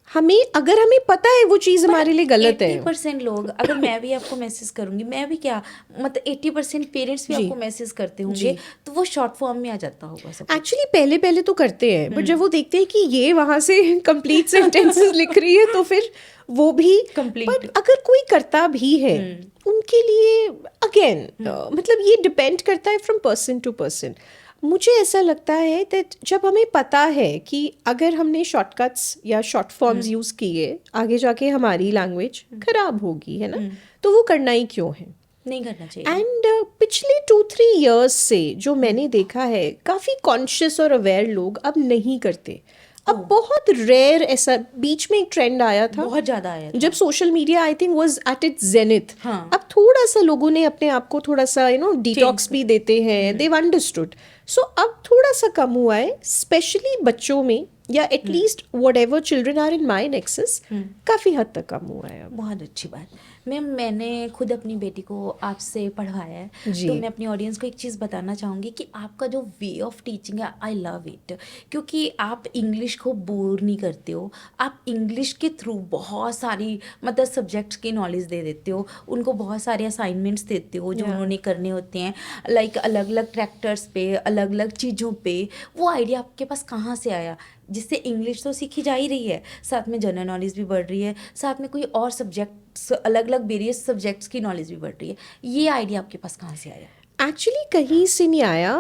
हमें अगर हमें पता है वो चीज़ हमारे लिए गलत है 80% लोग, अगर मैं भी आपको मैसेज करूंगी, मैं भी क्या, मतलब 80% पेरेंट्स भी जी आपको मैसेज करते होंगे, जी तो वो शॉर्ट फॉर्म में आ जाता होगा सब कुछ। एक्चुअली पहले पहले तो करते हैं बट जब वो देखते हैं कि ये वहाँ से कंप्लीट सेंटेंसेस लिख रही है तो फिर वो भी Complete. बट अगर कोई करता भी है उनके लिए अगेन मतलब ये डिपेंड करता है फ्रॉम पर्सन टू पर्सन. मुझे ऐसा लगता है दैट जब हमें पता है कि अगर हमने शॉर्टकट्स या शॉर्ट फॉर्म्स यूज़ किए आगे जाके हमारी लैंग्वेज खराब होगी, है ना, तो वो करना ही क्यों है. नहीं करना चाहिए. एंड पिछले 2-3 years से जो मैंने देखा है काफ़ी कॉन्शियस और अवेयर लोग अब नहीं करते. अब बहुत रेयर, ऐसा बीच में एक ट्रेंड आया था बहुत ज्यादा आया था. जब social media I think was at its zenith. हाँ. अब थोड़ा सा लोगों ने अपने आप को थोड़ा सा डिटॉक्स भी देते हैं, देव अंडरस्टूड. सो अब थोड़ा सा कम हुआ है स्पेशली बच्चों में, या at least whatever children are in my nexus काफ़ी हद तक कम हुआ है अब. बहुत अच्छी बात. मैम, मैंने खुद अपनी बेटी को आपसे पढ़वाया है, जी. तो मैं अपनी ऑडियंस को एक चीज़ बताना चाहूँगी कि आपका जो वे ऑफ टीचिंग है, आई लव इट. क्योंकि आप इंग्लिश को बोर नहीं करते हो, आप इंग्लिश के थ्रू बहुत सारी मतलब सब्जेक्ट्स की नॉलेज दे देते हो, उनको बहुत सारे असाइनमेंट्स देते हो जो उन्होंने करने होते हैं, लाइक अलग अलग ट्रैक्टर्स पे, अलग अलग चीज़ों पे. वो आइडिया आपके पास कहाँ से आया, जिससे इंग्लिश तो सीखी जा ही रही है, साथ में जनरल नॉलेज भी बढ़ रही है, साथ में कोई और सब्जेक्ट्स, अलग अलग वेरियस सब्जेक्ट्स की नॉलेज भी बढ़ रही है. ये आइडिया आपके पास कहाँ से आया? एक्चुअली कहीं से नहीं आया.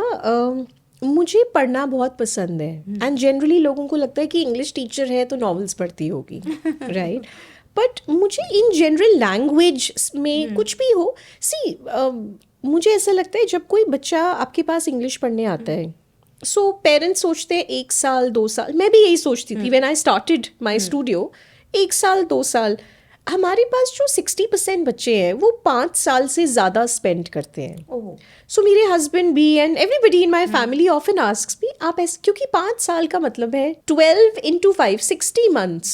मुझे पढ़ना बहुत पसंद है एंड जनरली लोगों को लगता है कि इंग्लिश टीचर है तो नॉवेल्स पढ़ती होगी, राइट. बट मुझे इन जनरल लैंग्वेज में कुछ भी हो, सी मुझे ऐसा लगता है जब कोई बच्चा आपके पास इंग्लिश पढ़ने आता है, सो पेरेंट्स सोचते हैं 1 साल 2 साल, मैं भी यही सोचती थी when I started my studio. 1 साल 2 साल. हमारे पास जो 60% बच्चे हैं वो 5 साल से ज़्यादा स्पेंड करते हैं. ओह, सो मेरे हस्बैंड भी and everybody in my family often asks मी, आप ऐसे, क्योंकि 5 साल का मतलब है 12 into 5 60 months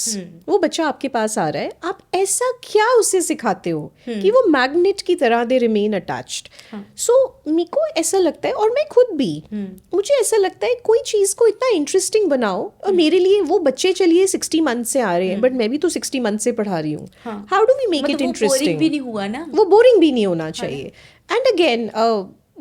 वो बच्चा आपके पास आ रहा है, आप ऐसा क्या उसे सिखाते हो कि वो मैग्नेट की तरह दे रिमेन अटैच्ड. सो मेरे को ऐसा लगता है, और मैं खुद भी, मुझे ऐसा लगता है कोई चीज़ को इतना इंटरेस्टिंग बनाओ. और मेरे लिए वो बच्चे चलिए 60 months से आ रहे हैं बट मैं भी तो 60 months से पढ़ा रही हूँ. How do we make it मतलब वो बोरिंग इंटरेस्टिंग? भी नहीं हुआ ना. वो बोरिंग भी नहीं होना चाहिए. एंड अगेन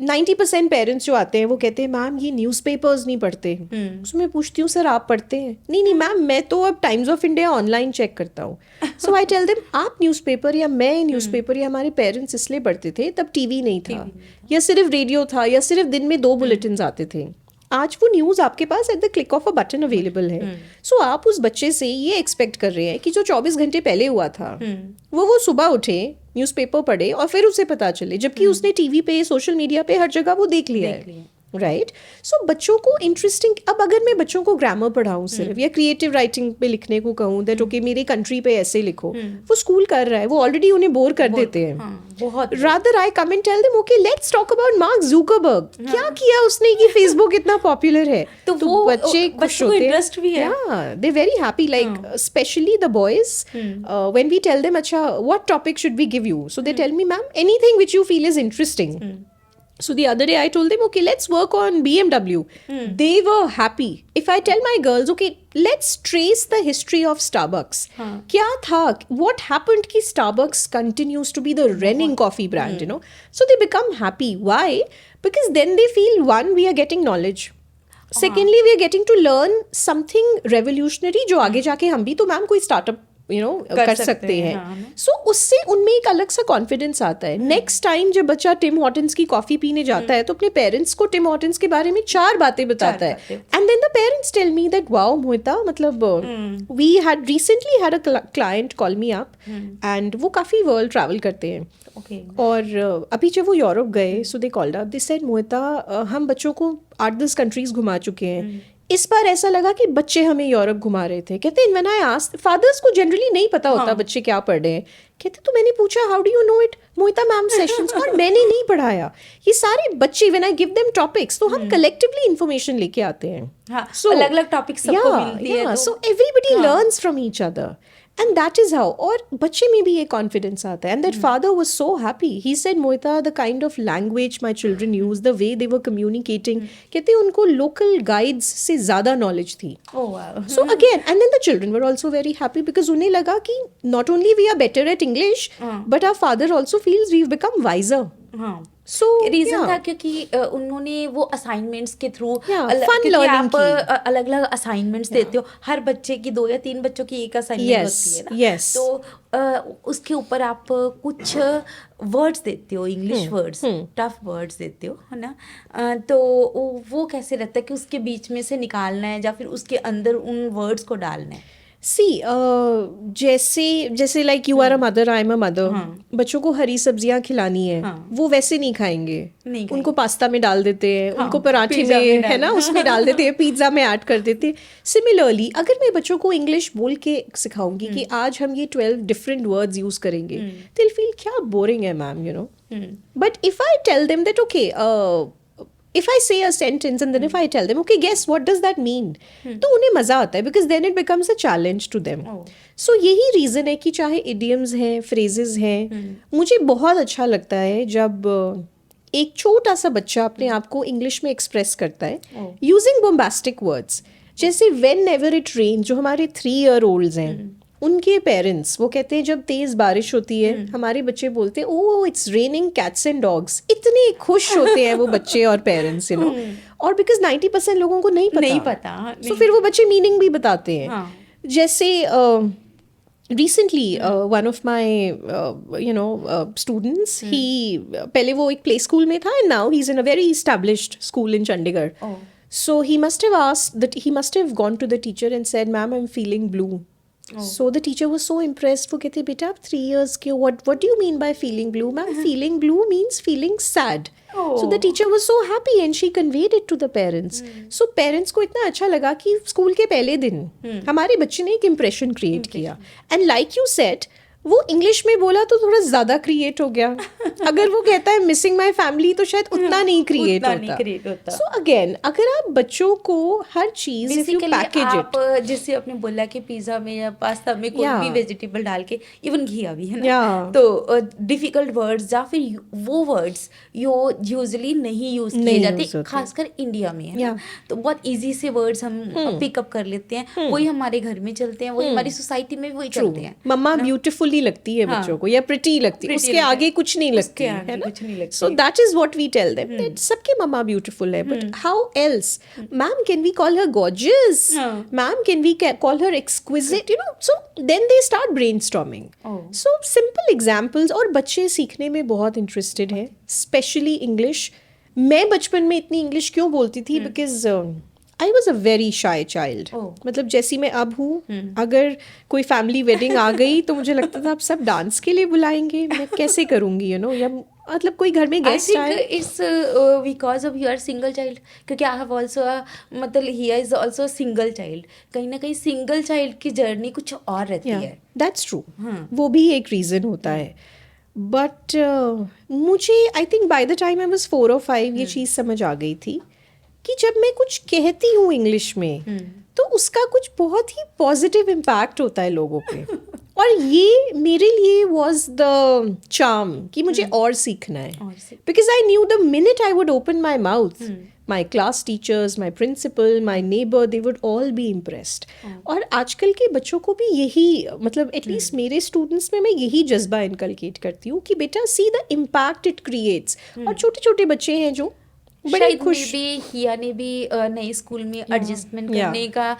90% पेरेंट्स जो आते हैं वो कहते हैं मैम ये न्यूज़पेपर्स नहीं पढ़ते. सो मैं पूछती हूँ सर आप पढ़ते हैं? नहीं नहीं मैम मैं तो अब Times of India online check करता हूँ. सो आई टेल देम आप न्यूज़पेपर या मैं न्यूज़पेपर या हमारे पेरेंट्स इसलिए पढ़ते थे तब टीवी नहीं था, या सिर्फ रेडियो था, या सिर्फ दिन में 2 बुलेटिन आते थे. आज वो न्यूज़ आपके पास at the click of a button available है. सो आप उस बच्चे से ये एक्सपेक्ट कर रहे हैं कि जो 24 घंटे पहले हुआ था वो सुबह उठे, न्यूज़पेपर पढ़े और फिर उसे पता चले, जबकि उसने टीवी पे, सोशल मीडिया पे हर जगह वो देख लिया है. राइट. सो बच्चों को इंटरेस्टिंग, अब अगर मैं बच्चों को ग्रामर पढ़ाऊँ सिर्फ, या क्रिएटिव राइटिंग पे लिखने को कहूँ दैट ओके मेरे कंट्री पे ऐसे लिखो, वो स्कूल कर रहा है, वो ऑलरेडी उन्हें बोर कर देते हैं. बहुत. Rather I come and tell them okay let's talk about Mark Zuckerberg. क्या किया उसने कि फेसबुक इतना पॉपुलर है? तो वो बच्चे खुश होते हैं. इंटरेस्ट भी है. They very happy, like specially the boys when we tell them अच्छा what topic should we give you, so they tell me ma'am anything which you feel is interesting. So the other day I told them, okay, let's work on BMW. They were happy. If I tell my girls, okay, let's trace the history of Starbucks. क्या था? What happened कि Starbucks continues to be the reigning coffee brand, you know? So they become happy. Why? Because then they feel, one, we are getting knowledge. Secondly, we are getting to learn something revolutionary जो आगे जाके हम भी तो मैम कोई startup कर सकते हैं. सो उससे उनमें एक अलग सा कॉन्फिडेंस आता है. नेक्स्ट टाइम जब बच्चा टिम हॉर्टन्स की कॉफी पीने जाता है तो अपने पेरेंट्स को टिम हॉर्टन्स के बारे में 4 बातें बताता है. And then the parents tell me that wow Mohita, मतलब we had recently had a client call me up and वो काफ़ी वर्ल्ड ट्रैवल करते हैं. और अभी जब वो यूरोप गए, so they called up, they said Mohita हम बच्चों को 8-10 कंट्रीज घुमा चुके हैं. इस बार ऐसा लगा कि बच्चे हमें यूरोप घुमा रहे थे. कहते व्हेन आई आस्क्ड, फादर्स को जनरली नहीं पता होता बच्चे क्या पढ़ रहे हैं. कहते तो मैंने पूछा how do you know it? Mohita ma'am sessions. और मैंने नहीं पढ़ाया, ये सारे बच्चे when I give them topics तो हम कलेक्टिवली इंफॉर्मेशन लेके आते हैं. सो अलग अलग टॉपिक्स सबको मिलती है. So everybody learns from each other. And that is how, और बच्चे में भी ये confidence आता है. And that father was so happy. He said, Moita, the kind of language my children use, the way they were communicating, कहते हैं उनको local guides से ज़्यादा knowledge थी. Oh wow. So again, and then the children were also very happy because उन्हें लगा कि not only we are better at English, but our father also feels we've become wiser. हाँ. So reason yeah. था क्योंकि उन्होंने वो असाइनमेंट के थ्रू Yeah, fun learning आप की. अलग अलग असाइनमेंट्स देते हो, हर बच्चे की 2 या 3 बच्चों की एक असाइनमेंट Yes, होती है ना. yes. तो उसके ऊपर आप कुछ वर्ड्स देते हो, इंग्लिश वर्ड्स, टफ वर्ड्स देते हो, है ना. तो वो कैसे रहता है कि उसके बीच में से निकालना है या फिर उसके अंदर उन वर्ड्स को डालना है. See, जैसे like you are a mother, I'm a mother. बच्चों को हरी सब्जियां खिलानी है, वो वैसे नहीं खाएंगे. उनको पास्ता में डाल देते हैं, उनको पराठे पिज़्ज़ा में में, है ना, उसमें डाल देते हैं, पिज्ज़ा में ऐड कर देते हैं. सिमिलरली अगर मैं बच्चों को इंग्लिश बोल के सिखाऊंगी कि आज हम ये 12 डिफरेंट वर्ड्स यूज करेंगे, they'll feel क्या बोरिंग है ma'am, you know. But if I tell them that okay, if I say a sentence and then if I tell them, okay, guess what does that mean? तो उन्हें मज़ा आता है because then it becomes a challenge to them. So यही reason है कि चाहे idioms हैं, phrases हैं, मुझे बहुत अच्छा लगता है जब एक छोटा सा बच्चा अपने आप को इंग्लिश में एक्सप्रेस करता है using bombastic words. जैसे whenever it rains, जो हमारे 3-year-olds हैं, उनके पेरेंट्स वो कहते हैं जब तेज बारिश होती है, हमारे बच्चे बोलते हैं oh it's raining cats and dogs. इतने खुश होते हैं वो बच्चे और पेरेंट्स, यू नो. और बिकॉज 90% लोगों को नहीं पता. So फिर वो बच्चे मीनिंग भी बताते हैं. जैसे recently one of my students, he पहले वो एक प्ले स्कूल में था and now he's in a very established school in Chandigarh. So he must have gone to the teacher and said, ma'am, I'm feeling blue. So the teacher was so impressed. वो कहते बेटा आप 3 years के, what do you mean by feeling blue? Ma'am, feeling blue means feeling sad. So the teacher was so happy and she conveyed it to the parents. So parents को इतना अच्छा लगा कि स्कूल के पहले दिन हमारे बच्चे ने एक इम्प्रेशन क्रिएट किया. And like you said, वो इंग्लिश में बोला तो थोड़ा ज्यादा क्रिएट हो गया. अगर वो कहता है मिसिंग माय फैमिली तो शायद उतना नहीं क्रिएट होता. सो अगेन अगर आप बच्चों को हर चीज इफ यू पैकेज आप जैसे आपने बोला कि पिज्जा में या पास्ता में कोई भी वेजिटेबल डाल के, इवन घिया भी है ना, तो डिफिकल्ट वर्ड्स या फिर वो वर्ड्स यूजुअली नहीं यूज किए जाते, खासकर इंडिया में, है ना. तो बहुत इजी से वर्ड्स हम पिकअप कर लेते हैं, वही हमारे घर में चलते हैं, वही हमारी सोसाइटी में वही चलते हैं. मम्मा ब्यूटीफुल लगती है बच्चों को या प्रिटी लगती है, उसके आगे कुछ नहीं लगती है ना. So that is what we tell them that सबकी मम्मा ब्यूटीफुल है, but how else? Ma'am can we call her gorgeous? Ma'am can we call her exquisite? You know, so then they start brainstorming. So simple examples. और बच्चे सीखने में बहुत इंटरेस्टेड हैं, स्पेशली इंग्लिश. मैं बचपन में इतनी इंग्लिश क्यों बोलती थी? Because I was a very shy child. मतलब जैसी मैं अब हूँ, अगर कोई फैमिली वेडिंग आ गई तो मुझे लगता था अब सब डांस के लिए बुलाएंगे, मैं कैसे करूँगी, यू नो. या मतलब कोई घर में गेस्ट आए. It's because of your single child, क्योंकि आई हैव ऑल्सो मतलब he is also single child. कहीं ना कहीं सिंगल चाइल्ड की जर्नी कुछ और रहती है. That's true. वो भी एक रीज़न होता है. बट मुझे I think by the time I was 4 or 5 ये चीज़ समझ आ गई थी कि जब मैं कुछ कहती हूँ इंग्लिश में तो उसका कुछ बहुत ही पॉजिटिव इम्पैक्ट होता है लोगों पे. और ये मेरे लिए वॉज द चार्म कि मुझे और सीखना है. Because I knew the minute I would open my mouth, my class teachers, my principal, my neighbour, they would all be impressed. और आजकल के बच्चों को भी यही, मतलब एटलीस्ट मेरे स्टूडेंट्स में मैं यही जज्बा इनकलकेट करती हूँ कि बेटा see the impact it creates. और छोटे छोटे बच्चे हैं जो बड़े खुश. भी हिया ने भी नए स्कूल में एडजस्टमेंट करने का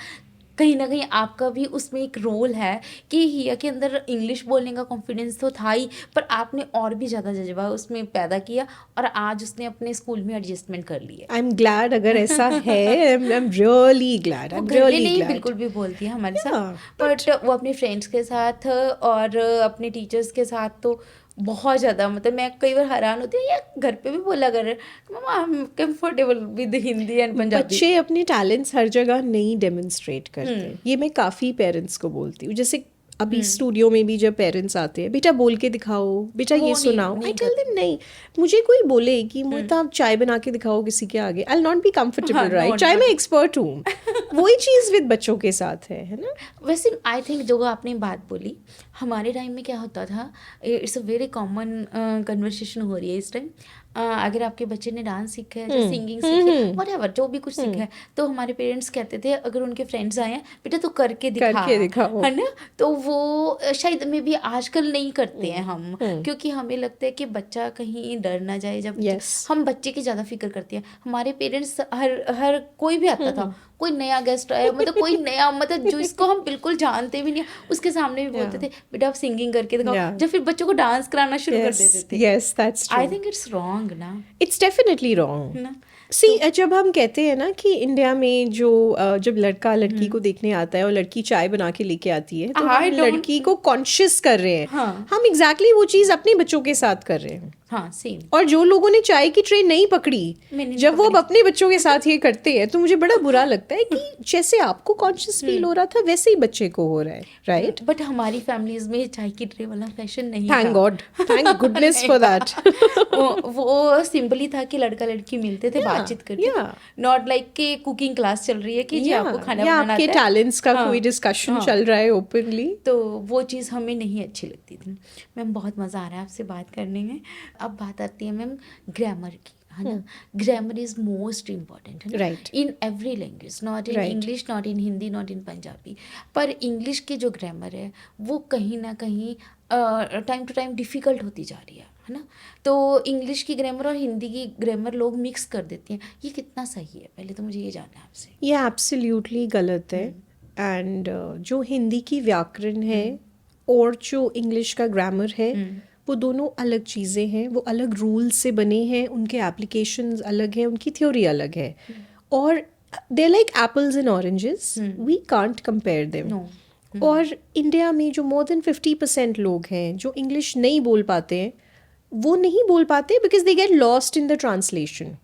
कहीं ना कहीं आपका भी उसमें एक रोल है कि हिया के अंदर इंग्लिश बोलने का कॉन्फिडेंस तो था ही, पर आपने और भी ज़्यादा जज्बा उसमें पैदा किया और आज उसने अपने स्कूल में एडजस्टमेंट कर लिया. आई एम ग्लैड अगर ऐसा है. I am really glad. I am really glad. बिल्कुल भी बोलती है हमारे साथ, बट वो अपने फ्रेंड्स के साथ और अपने टीचर्स के साथ तो बहुत ज़्यादा, मतलब मैं कई बार हैरान होती हूँ, या घर पे भी बोला कर mama I am comfortable with Hindi and Punjabi. बच्चे अपने टैलेंट्स हर जगह नहीं डेमोन्स्ट्रेट करते. ये मैं काफ़ी पेरेंट्स को बोलती हूँ. जैसे अभी स्टूडियो में भी जब पेरेंट्स आते हैं, बेटा बोल के दिखाओ, बेटा वो ये नहीं- सुनाओ, नहीं आई टेल देम नहीं, मुझे कोई बोले कि मुझे आप चाय बना के दिखाओ किसी के आगे, आई विल नॉट बी कंफर्टेबल, हाँ, राइट? not- चाहे मैं not- एक्सपर्ट हूँ, वही चीज़ विद बच्चों के साथ है ना? वैसे आई थिंक जो आपने बात बोली, हमारे टाइम में क्या होता था, it's a very common conversation हो रही है इस टाइम। अगर आपके बच्चे ने डांस सीखा है, जैसे सिंगिंग सीखी है, व्हाटएवर जो भी कुछ सीखा है, तो हमारे पेरेंट्स कहते थे अगर उनके फ्रेंड्स आए हैं, बेटा तू करके दिखाओ। है ना। तो वो शायद में भी आजकल नहीं करते हैं हम, क्योंकि हमें लगता है कि बच्चा कहीं डर ना जाए। जब Yes. हम बच्चे की ज़्यादा फिक्र करते हैं, हमारे पेरेंट्स हर कोई भी आता था, कोई नया गेस्ट आया, मतलब कोई नया, मतलब जो इसको हम बिल्कुल जानते भी नहीं, उसके सामने भी बोलते थे बेटा आप सिंगिंग करके दिखाओ, Yeah. जब फिर बच्चों को डांस कराना शुरू कर देते थे। Yes, that's true. I think it's wrong ना। It's definitely wrong. ना सी जब हम कहते हैं ना कि इंडिया में जो जब लड़का लड़की को देखने आता है और लड़की चाय बना के लेके आती है, तो I हम don't- लड़की को कॉन्शियस कर रहे हैं। हाँ। हम एग्जैक्टली वो चीज़ अपने बच्चों के साथ कर रहे हैं। हाँ सेम। और जो लोगों ने चाय की ट्रे नहीं पकड़ी, मैंने नहीं जब वो अब अपने बच्चों के साथ ये करते हैं, तो मुझे बड़ा बुरा लगता है कि जैसे आपको कॉन्शियस फील हो रहा था वैसे ही बच्चे को हो रहा है, राइट? बट हमारी फैमिलीज में चाय की ट्रे वाला फैशन नहीं थैंक था। God, thank goodness for that. वो सिंपली था कि लड़का लड़की मिलते थे, बातचीत करते, yeah. नॉट लाइक कि कुकिंग क्लास चल रही है कि जी आपको खाना या बनाना आपके आता है। टैलेंट्स का हाँ, कोई डिस्कशन हाँ। चल रहा है ओपनली। तो वो चीज़ हमें नहीं अच्छी लगती थी। मैम बहुत मज़ा आ रहा है आपसे बात करने में। अब बात आती है मैम ग्रामर की, है ना। ग्रामर इज मोस्ट इम्पॉर्टेंट, है ना, Right. In every language, not in Right. English, not in Hindi, not in Punjabi. पर इंग्लिश की जो ग्रामर है वो कहीं ना कहीं टाइम टू टाइम डिफ़िकल्ट होती जा रही है ना। तो इंग्लिश की ग्रामर और हिंदी की ग्रामर लोग मिक्स कर देते हैं, ये कितना सही है? पहले तो मुझे ये जानना है आपसे। ये एब्सोल्युटली गलत है। एंड जो हिंदी की व्याकरण है और जो इंग्लिश का ग्रामर है, वो दोनों अलग चीज़ें हैं, वो अलग रूल से बने हैं, उनके एप्लीकेशंस अलग हैं, उनकी थ्योरी अलग है, और they like apples and oranges, we can't compare them. No. और इंडिया में जो मोर देन 50% लोग हैं जो इंग्लिश नहीं बोल पाते हैं, वो नहीं बोल पाते because they get lost in the translation.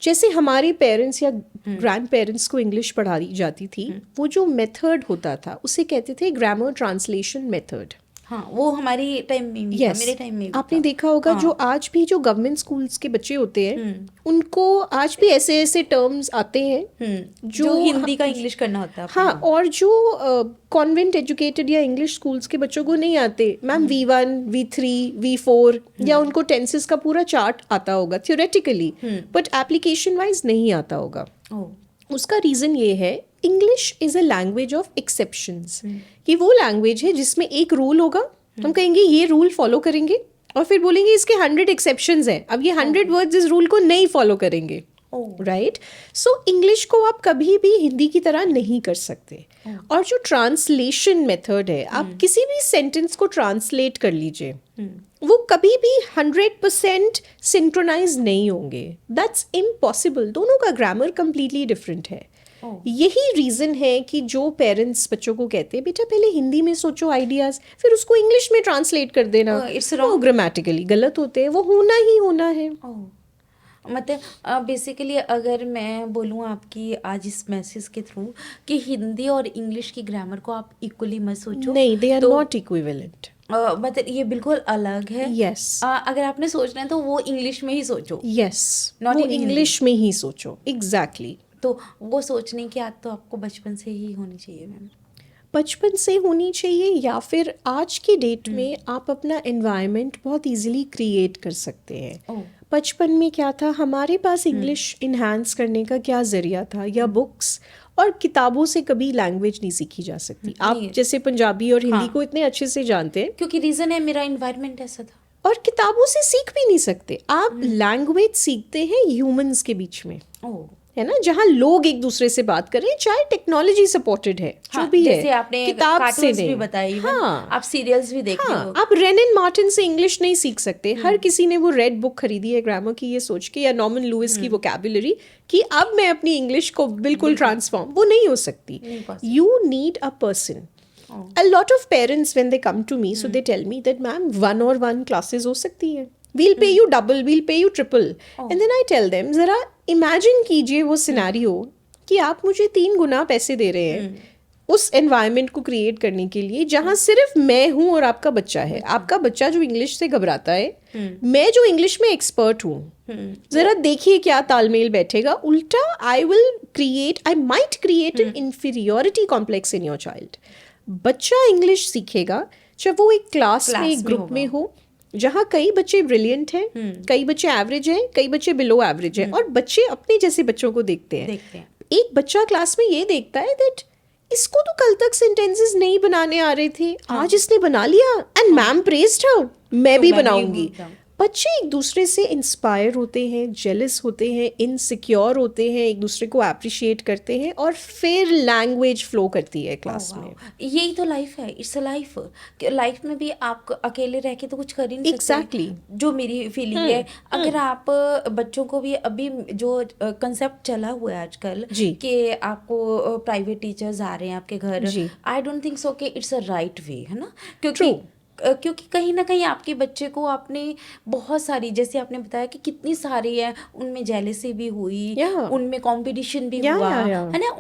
जैसे हमारे पेरेंट्स या ग्रैंड पेरेंट्स को इंग्लिश पढ़ाई जाती थी, वो जो मेथड होता था उसे कहते थे ग्रामर ट्रांसलेशन मेथड। हाँ, वो हमारी टाइम में भी था, मेरे टाइम में भी आपने था। देखा होगा जो आज भी जो गवर्नमेंट स्कूल्स के बच्चे होते हैं, उनको आज भी ऐसे ऐसे टर्म्स आते हैं जो हिंदी का इंग्लिश करना होता है। हाँ, और जो कॉन्वेंट एजुकेटेड या इंग्लिश स्कूल्स के बच्चों को नहीं आते, मैम V1, V3, V4 या उनको टेंसेस का पूरा चार्ट आता होगा थियोरेटिकली, बट एप्लीकेशन वाइज नहीं आता होगा। उसका रीज़न ये है, English is a language of exceptions, कि वो लैंग्वेज है जिसमें एक रूल होगा, हम कहेंगे ये रूल फॉलो करेंगे, और फिर बोलेंगे इसके 100 एक्सेप्शंस हैं, अब ये 100 वर्ड्स इस रूल को नहीं फॉलो करेंगे, राइट? सो इंग्लिश को आप कभी भी हिंदी की तरह नहीं कर सकते। और जो ट्रांसलेशन मेथड है, आप किसी भी सेंटेंस को ट्रांसलेट कर लीजिए, वो कभी भी 100% सिंक्रोनाइज नहीं होंगे, दैट्स इम्पॉसिबल। दोनों का ग्रामर कंप्लीटली डिफरेंट है। यही रीज़न है कि जो पेरेंट्स बच्चों को कहते हैं बेटा पहले हिंदी में सोचो आइडियाज़, फिर उसको इंग्लिश में ट्रांसलेट कर देना, वो ग्रामेटिकली गलत होते हैं, वो होना ही होना है। मतलब बेसिकली अगर मैं बोलूँ आपकी आज इस मैसेज के थ्रू कि हिंदी और इंग्लिश की ग्रामर को आप इक्वली मत सोचो, नहीं, दे आर नॉट इक्विवेलेंट। मतलब ये बिल्कुल अलग है। यस, अगर आपने सोचना है तो वो इंग्लिश में ही सोचो। यस, Not वो in इंग्लिश में ही सोचो, एग्जैक्टली। तो वो सोचने की आदत तो आपको बचपन से ही होनी चाहिए मैम। बचपन से होनी चाहिए, या फिर आज की डेट में आप अपना एनवायरनमेंट बहुत इजीली क्रिएट कर सकते हैं। बचपन में क्या था, हमारे पास इंग्लिश इन्हांस करने का क्या ज़रिया था, या बुक्स और किताबों से कभी लैंग्वेज नहीं सीखी जा सकती। आप जैसे पंजाबी और हिंदी को इतने अच्छे से जानते हैं, क्योंकि रीज़न है मेरा एनवायरनमेंट ऐसा था। और किताबों से सीख भी नहीं सकते। आप लैंग्वेज सीखते हैं ह्यूमंस के बीच में, है ना, जहाँ लोग एक दूसरे से बात करें, चाहे टेक्नोलॉजी सपोर्टेड है, जो भी है, जैसे आपने किताब से भी बताई, हाँ, आप सीरियल्स भी देखते हो। आप रेन एंड मार्टिन से इंग्लिश नहीं सीख सकते। हर किसी ने वो रेड बुक खरीदी है ग्रामर की ये सोच के, या नॉर्मन लुइस की वोकैबुलरी कि अब मैं अपनी इंग्लिश को बिल्कुल ट्रांसफॉर्म, वो नहीं हो सकती। You need a person. A lot of parents when they come to me, so they tell me that ma'am 1-on-1 classes हो सकती है, we'll pay you double, we'll pay you triple, and then I tell them जरा imagine कीजिए वो सिनेरियो कि आप मुझे 3 गुना पैसे दे रहे हैं, उस एनवायरनमेंट को क्रिएट करने के लिए जहाँ सिर्फ मैं हूँ और आपका बच्चा है। आपका बच्चा जो इंग्लिश से घबराता है, मैं जो इंग्लिश में एक्सपर्ट हूँ, जरा देखिए क्या तालमेल बैठेगा। उल्टा I might create an inferiority complex in your child. बच्चा इंग्लिश सीखेगा जब वो एक क्लास में, एक ग्रुप में हो, जहाँ कई बच्चे ब्रिलियंट हैं, कई बच्चे एवरेज हैं, कई बच्चे बिलो एवरेज हैं, और बच्चे अपने जैसे बच्चों को देखते हैं। एक बच्चा क्लास में ये देखता है दैट इसको तो कल तक सेंटेंसेस नहीं बनाने आ रहे थे, आज इसने बना लिया, एंड मैम प्रेज्ड हर, मैं भी बनाऊंगी। बच्चे एक दूसरे से इंस्पायर होते हैं, जेलस होते हैं, इनसिक्योर होते हैं, एक दूसरे को अप्रिशिएट करते हैं, और फिर लैंग्वेज फ्लो करती है क्लास में। यही तो लाइफ है, इट्स अ लाइफ। लाइफ में भी आप अकेले रह के तो कुछ कर ही नहीं सकते। Exactly. जो मेरी फीलिंग है, अगर आप बच्चों को भी अभी जो कंसेप्ट चला हुआ है आजकल कि आपको प्राइवेट टीचर्स आ रहे हैं आपके घर, आई डोंट थिंक सो कि इट्स अ राइट वे, है ना? क्योंकि कहीं ना कहीं आपके बच्चे को आपने बहुत सारी, जैसे आपने बताया कि कितनी सारी है, उनमें जेलेसी भी हुई, उनमें कंपटीशन भी हुआ, है ना?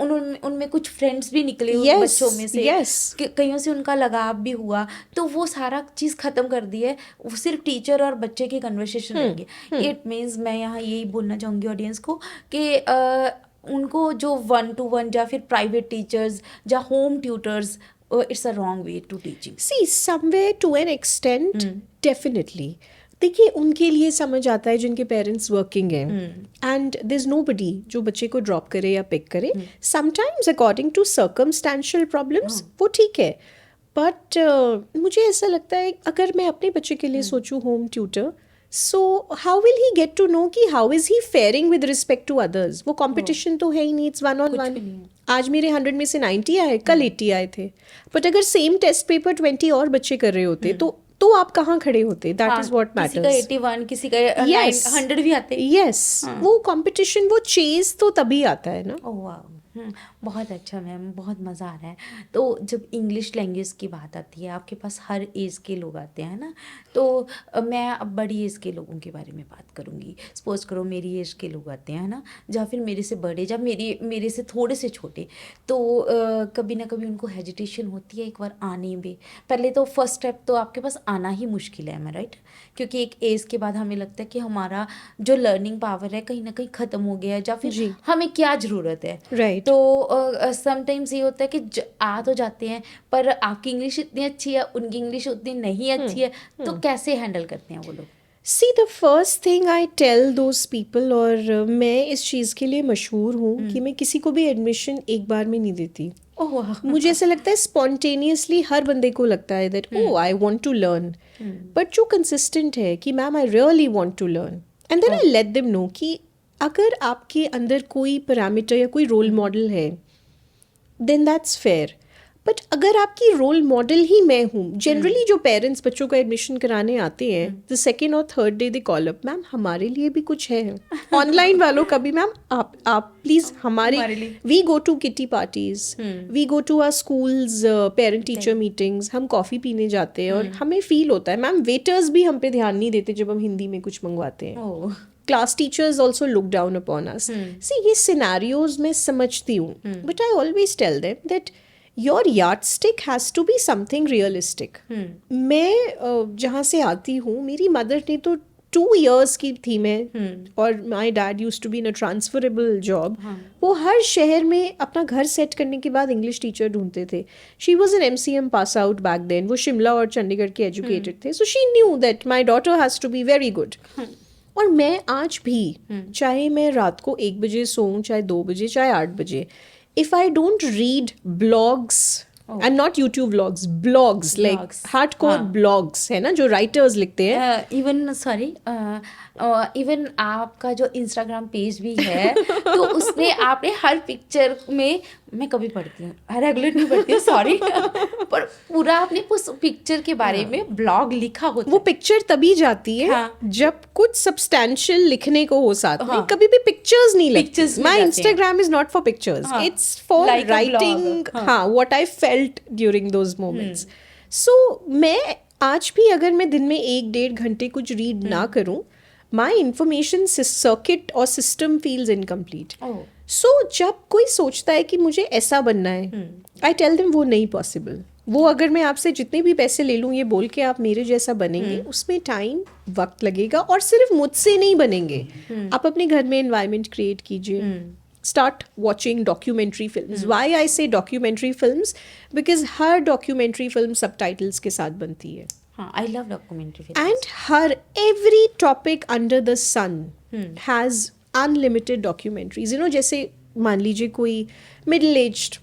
उनमें कुछ फ्रेंड्स भी निकले उन बच्चों में से, कईयों से उनका लगाव भी हुआ, तो वो सारा चीज़ ख़त्म कर दी है, वो सिर्फ टीचर और बच्चे की कन्वर्सेशन रहेंगे। इट मीन्स मैं यहाँ यही बोलना चाहूँगी ऑडियंस को कि उनको जो 1-to-1 या फिर प्राइवेट टीचर्स या home tutors, it's a wrong way to teaching. See, somewhere to an extent, definitely. देखिए, उनके लिए समझ आता है जिनके पेरेंट्स वर्किंग हैं, एंड देयर इज नोबडी जो बच्चे को ड्रॉप करे या पिक करे। Sometimes according to circumstantial problems वो ठीक है, बट मुझे ऐसा लगता है अगर मैं अपने बच्चे के लिए सोचूं home tutor, so how will he get to know कि how is he faring with respect to others? वो कंपटीशन तो है ही नहीं, इट्स 1-on-1। आज मेरे 100 में से 90 आए, कल 80 आए थे, बट अगर सेम टेस्ट पेपर 20 और बच्चे कर रहे होते तो आप कहाँ खड़े होते? That is what matters. किसी का 81, किसी का 100 भी आते। यस, वो कंपटीशन, वो चेज तो तभी आता है ना। ओह वाह, बहुत अच्छा मैम, बहुत मज़ा आ रहा है। तो जब इंग्लिश लैंग्वेज की बात आती है, आपके पास हर एज के लोग आते हैं ना, तो मैं अब बड़ी एज के लोगों के बारे में बात करूँगी। सपोज करो मेरी एज के लोग आते हैं ना, या फिर मेरे से बड़े, या मेरे से थोड़े से छोटे, तो कभी ना कभी उनको हेजिटेशन होती है एक बार आने में। पहले तो फर्स्ट स्टेप तो आपके पास आना ही मुश्किल है, मैं राइट? क्योंकि एक एज के बाद हमें लगता है कि हमारा जो लर्निंग पावर है कहीं ना कहीं ख़त्म हो गया है, या फिर हमें क्या ज़रूरत है, राइट? तो समटाइम्स ये होता है कि आ तो जाते हैं, पर आपकी इंग्लिश इतनी अच्छी है, उनकी इंग्लिश उतनी नहीं अच्छी है, तो कैसे हैंडल करते हैं वो लोग? See, the first thing I tell those people, और मैं इस चीज़ के लिए मशहूर हूँ कि मैं किसी को भी एडमिशन एक बार में नहीं देती। मुझे ऐसा लगता है स्पॉन्टेनियसली हर बंदे को लगता है that oh I want to learn, but जो कंसिस्टेंट है कि ma'am I really want to learn, and then I let them know कि अगर आपके अंदर कोई पैरामीटर या कोई रोल मॉडल है, देन दैट्स फेयर। बट अगर आपकी रोल मॉडल ही मैं हूँ, जनरली जो पेरेंट्स बच्चों का एडमिशन कराने आते हैं, द सेकेंड और third day they call up, ma'am हमारे लिए भी कुछ है। ऑनलाइन वालों का भी, मैम आप प्लीज हमारे we go to kitty parties, we go to our schools parent teacher meetings, हम कॉफ़ी पीने जाते हैं, और हमें फील होता है मैम वेटर्स भी हम पे ध्यान नहीं देते जब हम हिंदी में कुछ मंगवाते हैं। Class teachers also look down upon us. See, ये सिनेरियोज मैं समझती हूँ, but I always tell them that your yardstick has to be something realistic. मैं जहाँ से आती हूँ, मेरी मदर ने तो 2 years की थी मैं, और my dad use to be in a transferable job. वो हर शहर में अपना घर सेट करने के बाद इंग्लिश टीचर ढूंढते थे। She was an MCM pass out back then, वो शिमला और चंडीगढ़ के एजुकेटेड थे, so she knew that my daughter has to be very good. और मैं आज भी, चाहे मैं रात को 1 बजे सोऊं, चाहे 2 बजे, चाहे 8 बजे, if I don't read blogs, and not YouTube vlogs, blogs like hardcore blogs है ना, जो writers लिखते हैं, इवन आपका जो इंस्टाग्राम पेज भी है, तो उसमें आपने हर पिक्चर में, मैं कभी पढ़ती हूँ, रेगुलर नहीं पढ़ती हूँ सॉरी, पर पूरा आपने उस पिक्चर के बारे में ब्लॉग लिखा होता है। वो पिक्चर तभी जाती है जब कुछ सब्सटैंशियल लिखने को हो साथ में। कभी भी पिक्चर्स नहीं लगती। My Instagram is not for pictures, it's for writing what I felt during those moments. So मैं आज भी अगर मैं दिन में 1-1.5 घंटे कुछ रीड ना करूं, my information circuit or system feels incomplete. सो जब कोई सोचता है कि मुझे ऐसा बनना है, आई टेल देम वो नहीं पॉसिबल। वो अगर मैं आपसे जितने भी पैसे ले लूँ ये बोल के आप मेरे जैसा बनेंगे, उसमें टाइम वक्त लगेगा, और सिर्फ मुझसे नहीं बनेंगे। आप अपने घर में एनवायरनमेंट क्रिएट कीजिए, start watching documentary films. Why I say documentary films? Because her documentary film subtitles के साथ बनती है, हाँ, I love documentary films. and her every topic under the sun has unlimited documentaries. You know, जैसे मान लीजिए कोई मिडिल एज्ड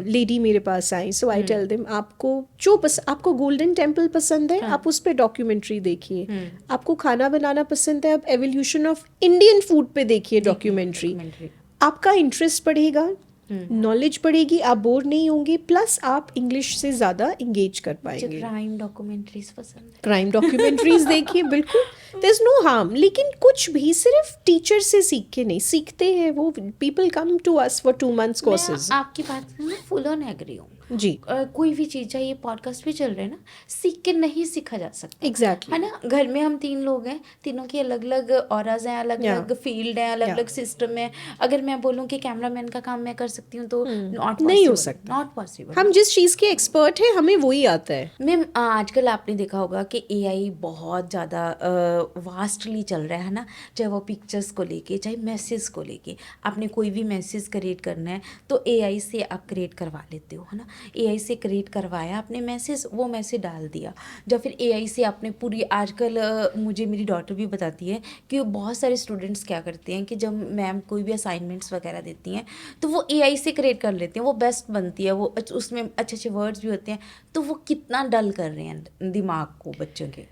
लेडी मेरे पास आई, सो आई टेल देम आपको जो आपको गोल्डन टेम्पल पसंद है, आप उस पर डॉक्यूमेंट्री देखिए। आपको खाना बनाना पसंद है, आप एवोल्यूशन ऑफ इंडियन फूड पे देखिए डॉक्यूमेंट्री। आपका इंटरेस्ट बढ़ेगा, नॉलेज बढ़ेगी, आप बोर नहीं होंगे, प्लस आप इंग्लिश से ज़्यादा इंगेज कर पाएंगे। क्राइम डॉक्यूमेंट्रीज पसंद है, क्राइम डॉक्यूमेंट्रीज देखिए, बिल्कुल, देयर इज नो हार्म। लेकिन कुछ भी सिर्फ टीचर से सीख के नहीं सीखते हैं, वो people come to us for 2 months courses. मैं आपकी बात से मैं फुल ऑन एग्री हूँ जी। कोई भी चीज़, चाहे ये पॉडकास्ट भी चल रहे हैं ना, सीख के नहीं सीखा जा सकता। एग्जैक्टली, है ना। घर में हम 3 लोग हैं, तीनों की अलग अलग ऑराज हैं, अलग अलग फील्ड हैं, अलग अलग सिस्टम है। अगर मैं बोलूँ कि कैमरामैन का काम मैं कर सकती हूँ तो नहीं हो सकता, नॉट पॉसिबल। हम जिस चीज़ के एक्सपर्ट हैं हमें वही आता है। मैम आजकल आपने देखा होगा कि एआई बहुत ज़्यादा वास्टली चल रहा है ना, चाहे वो पिक्चर्स को लेके, चाहे मैसेज को लेके। आपने कोई भी मैसेज क्रिएट करना है तो एआई से आप क्रिएट करवा लेते हो, है ना। एआई से क्रिएट करवाया आपने मैसेज, वो मैसेज डाल दिया, या फिर एआई से आपने पूरी, आजकल मुझे मेरी डॉटर भी बताती है कि बहुत सारे स्टूडेंट्स क्या करते हैं कि जब मैम कोई भी असाइनमेंट्स वगैरह देती हैं तो वो एआई से क्रिएट कर लेते हैं, वो बेस्ट बनती है, वो उसमें अच्छे अच्छे वर्ड्स भी होते हैं। तो वो कितना डल कर रहे हैं दिमाग को बच्चों के।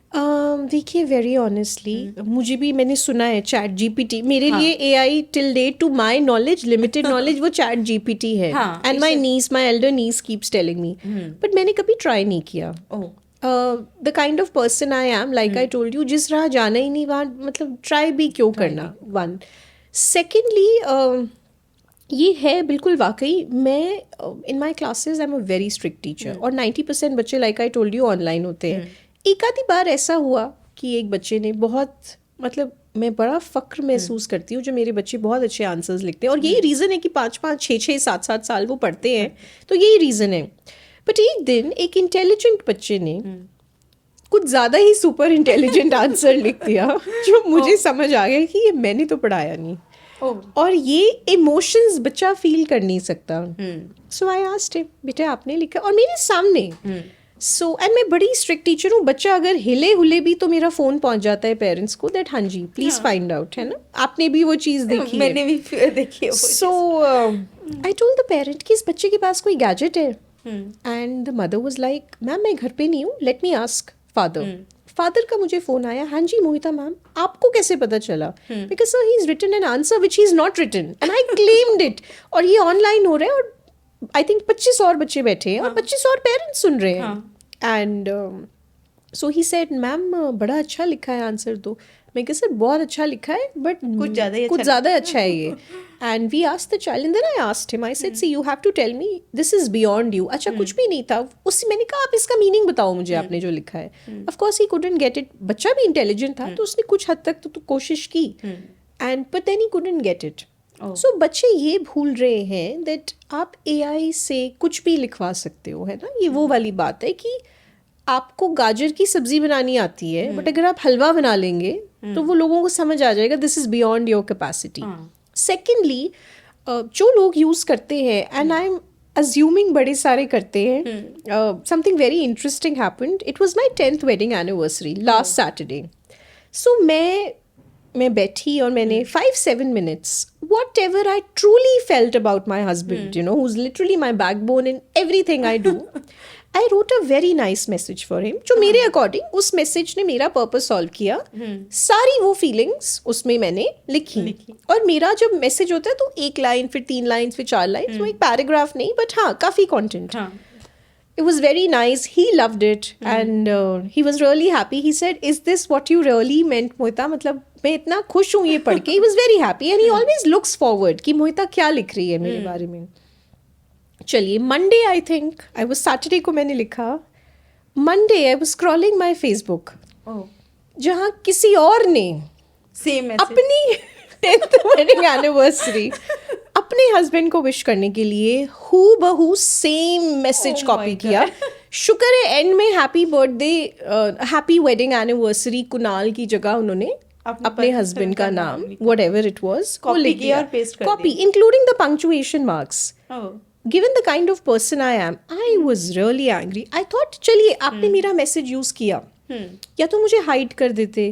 देखिए, वेरी ऑनेस्टली मुझे भी, मैंने सुना है चैट जीपीटी मेरे लिए AI till date to my knowledge, limited knowledge, वो चैट जीपीटी है। And my niece, my elder niece keeps telling me, but मैंने कभी ट्राई नहीं किया। The kind of person I am, like I told you, जिस राह जाना ही नहीं वहाँ मतलब ट्राई भी क्यों करना। वन, सेकेंडली ये है बिल्कुल वाकई, मैं in my classes I am a very strict teacher, और 90% बच्चे like I told you online होते हैं। एक आधी बार ऐसा हुआ कि एक बच्चे ने बहुत, मतलब मैं बड़ा फ़ख्र महसूस करती हूँ जो मेरे बच्चे बहुत अच्छे आंसर्स लिखते हैं, और यही रीज़न है कि 5-5, 6-6, 7-7 साल वो पढ़ते हैं, तो यही रीज़न है। बट एक दिन एक इंटेलिजेंट बच्चे ने कुछ ज़्यादा ही सुपर इंटेलिजेंट आंसर लिख दिया, जो मुझे समझ आ गया कि ये मैंने तो पढ़ाया नहीं, और ये इमोशंस बच्चा फील कर नहीं सकता। सो आई आस्क्ड हिम, बेटा आपने लिखा, और मेरे सामने। सो एंड मैं बड़ी स्ट्रिक्ट टीचर हूँ, बच्चा अगर हिले हुले भी तो मेरा फ़ोन पहुँच जाता है पेरेंट्स को, दैट हाँ जी प्लीज़ फाइंड आउट, है ना। आपने भी वो चीज़ देखी है, मैंने भी देखी है। So I told the parent कि इस बच्चे के पास कोई गैजेट है, and the mother was like, ma'am मैं घर पे नहीं हूँ, let me ask father. Father का मुझे फोन आया, हाँ जी मोहिता मैम, आपको कैसे पता चला? Because sir he is written an answer which he is not written and I claimed it, और ये ऑनलाइन हो रहा है, और आई थिंक 25 और बच्चे बैठे हैं, और 25 और पेरेंट्स सुन रहे हैं। And so he said, ma'am बड़ा अच्छा लिखा है आंसर तो। मैं कहा सर बहुत अच्छा लिखा है, बट कुछ ज़्यादा अच्छा है ये। And we asked the child, and then I asked him, I said see you have to tell me this is beyond you. अच्छा कुछ भी नहीं था उस, मैंने कहा आप इसका मीनिंग बताओ मुझे, आपने जो लिखा है। Of course he couldn't get it, बच्चा भी इंटेलिजेंट था तो उसने कुछ हद तक तो कोशिश की, and but then he couldn't get it. So बच्चे ये भूल रहे हैं दैट आप एआई से कुछ भी लिखवा सकते हो, है ना। ये वो वाली बात है कि आपको गाजर की सब्जी बनानी आती है, बट अगर आप हलवा बना लेंगे तो वो लोगों को समझ आ जाएगा this is beyond your capacity. Secondly, जो लोग यूज करते हैं, एंड आई एम अज्यूमिंग बड़े सारे करते हैं, something very interesting happened. It was my 10th wedding anniversary last Saturday. So मैं बैठी और मैंने 5-7 minutes whatever I truly felt about my husband, you know, who's literally my backbone in everything I do, I wrote a very nice message for him, जो मेरे अकॉर्डिंग उस मैसेज ने मेरा पर्पस सॉल्व किया। सारी वो फीलिंग्स उसमें मैंने लिखी। और मेरा जब मैसेज होता है तो 1 लाइन, फिर 3 लाइन, फिर 4 लाइन, वो एक पैराग्राफ नहीं, बट हाँ काफ़ी content. It was very nice. He loved it, and he was really happy. He said, "Is this what you really meant, Mohita?" मतलब मैं इतना खुश हूँ ये पढ़ के। He was very happy, and he always looks forward कि मोहिता क्या लिख रही है मेरे बारे में। चलिए, Monday I think I was Saturday को मैंने लिखा। Monday I was scrolling my Facebook, जहाँ किसी और ने सेम अपनी 10th wedding anniversary अपने हस्बैंड को विश करने के लिए हू बहू same message Oh copy my किया. शुक्र है एंड में happy birthday happy wedding anniversary Kunal की जगह उन्होंने अपने हस्बैंड का नाम वट एवर इट वॉज वो Copy लिख किया और दिया. paste कर copy including the punctuation marks. Oh. Given the kind of person I am, I was really angry. I thought चलिए आपने मेरा मैसेज यूज किया या तो मुझे हाइड कर देते,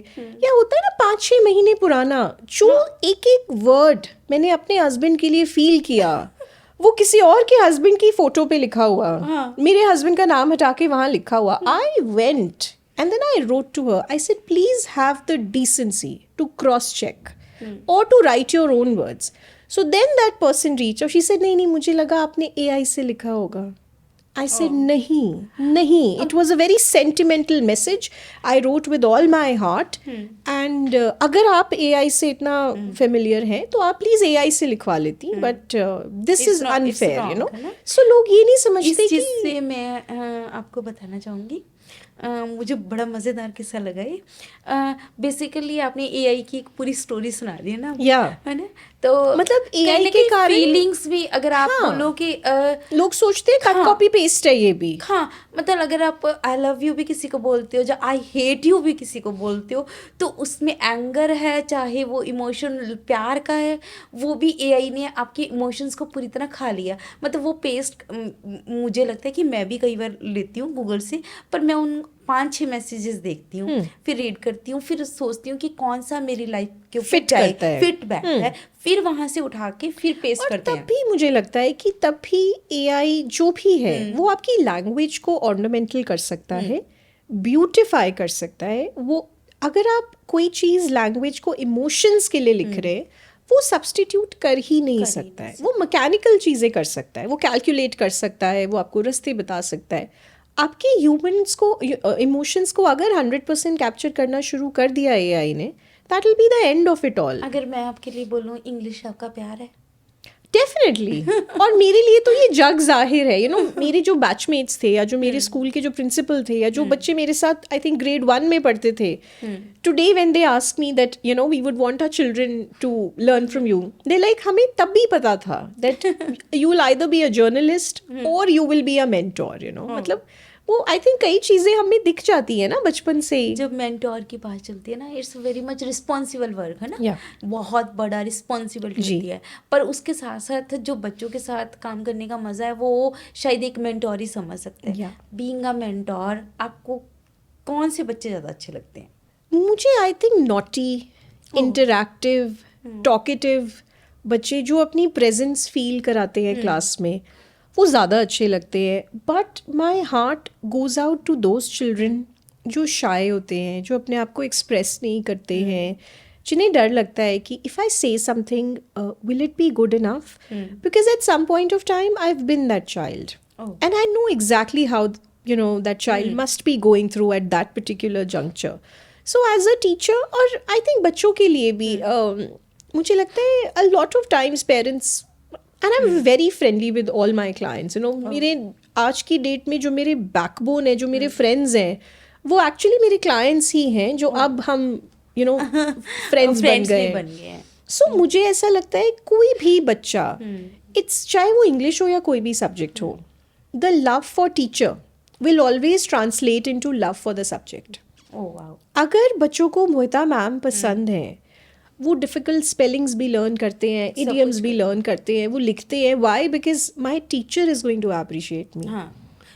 या होता है ना 5-6 महीने पुराना जो एक एक वर्ड मैंने अपने हस्बैंड के लिए फील किया वो किसी और के हस्बैंड की फोटो पे लिखा हुआ, मेरे हस्बैंड का नाम हटा के वहां लिखा हुआ. I went and then I wrote to her. I said please have the decency to cross check और to write your own words. So then that person reached और she said नहीं मुझे लगा आपने AI से लिखा होगा. I said नहीं, it was a very sentimental message. I wrote with all my heart and अगर आप AI से इतना familiar हैं तो आप प्लीज AI से लिखवा लेती, but this It's is not- it's unfair, wrong, you know. है ना? So लोग ये नहीं इस समझते चीज़ कि से मैं आपको बताना चाहूँगी. मुझे बड़ा मज़ेदार किस्सा लगा ये. बेसिकली आपने एआई की एक पूरी स्टोरी सुना दी है ना, Yeah. है ना, तो मतलब AI कहीं ना के कहीं कारण- फीलिंग्स भी अगर आप हाँ. बोलो कि लोग सोचते हैं कट हाँ. कॉपी पेस्ट है ये भी. हाँ, मतलब अगर आप आई लव यू भी किसी को बोलते हो, या आई हेट यू भी किसी को बोलते हो, तो उसमें एंगर है, चाहे वो इमोशन प्यार का है, वो भी एआई ने आपके इमोशंस को पूरी तरह खा लिया. मतलब वो पेस्ट मुझे लगता है कि मैं भी कई बार लेती हूँ गूगल से, पर मैं उन 5-6 मैसेजेस देखती हूँ, फिर रीड करती हूँ, फिर सोचती हूँ कि कौन सा मेरी लाइफ के ऊपर Fit करता है. फिट बैठता है, फिर वहां से उठा के फिर पेस्ट और करते तब हैं. भी मुझे लगता है कि तब भी AI जो भी है वो आपकी लैंग्वेज को ऑर्नामेंटल कर सकता है, ब्यूटिफाई कर सकता है. वो अगर आप कोई चीज़ लैंग्वेज को इमोशंस के लिए लिख रहे हैं वो सब्स्टिट्यूट कर ही नहीं सकता है. वो मैकेनिकल चीज़ें कर सकता है, वो कैलकुलेट कर सकता है, वो आपको रास्ते बता सकता है. आपके ह्यूमन्स को इमोशंस को अगर 100% कैप्चर करना शुरू कर दिया AI ने, that will be the end of it all. अगर मैं आपके लिए बोलूँ इंग्लिश आपका प्यार है, डेफिनेटली. और मेरे लिए तो ये जग जाहिर है, यू नो, मेरे जो बैचमेट्स थे या जो मेरे स्कूल के जो प्रिंसिपल थे या जो बच्चे मेरे साथ आई थिंक ग्रेड 1 में पढ़ते थे, today when they ask me that you know we would want our children to learn from you, they like हमें तब भी पता था that you will either be a journalist और you will be a mentor, you know. मतलब वो आई थिंक कई चीज़ें हमें दिख जाती है ना बचपन से ही. जब मेंटोर की बात चलती है ना, it's very much responsible work है ना. Yeah. बहुत बड़ा रिस्पॉन्सिबिलिटी जी. होती है, पर उसके साथ साथ जो बच्चों के साथ काम करने का मजा है वो शायद एक मेंटोर ही समझ सकते हैं. Yeah. बीइंग अ मेंटोर आपको कौन से बच्चे ज़्यादा अच्छे लगते हैं? मुझे I think naughty, interactive, talkative बच्चे जो अपनी प्रेजेंस फील कराते हैं क्लास में, वो ज़्यादा अच्छे लगते हैं. But my heart goes out to those children जो शाय होते हैं, जो अपने आप को एक्सप्रेस नहीं करते हैं, जिन्हें डर लगता है कि if I say something will it be good enough, because at some point of time I have been that child and I know exactly how you know that child must be going through at that particular juncture. So as a teacher, और I think बच्चों के लिए भी मुझे लगता है a lot of times parents, and I'm very friendly with all my clients, you know. मेरे आज की डेट में जो मेरे बैकबोन है, जो मेरे फ्रेंड्स हैं, वो एक्चुअली मेरे क्लाइंट्स ही हैं जो अब हम यू नो फ्रेंड्स बन गए हैं. सो मुझे ऐसा लगता है कोई भी बच्चा, इट्स चाहे वो इंग्लिश हो या कोई भी सब्जेक्ट हो, the love for teacher will always translate into love for the subject. Oh wow. अगर बच्चों को मोहिता मैम पसंद है, वो डिफ़िकल्ट स्पेलिंग्स भी लर्न करते हैं, इडियम्स भी लर्न करते हैं, वो लिखते हैं. Why? Because my teacher is going to appreciate me. हाँ.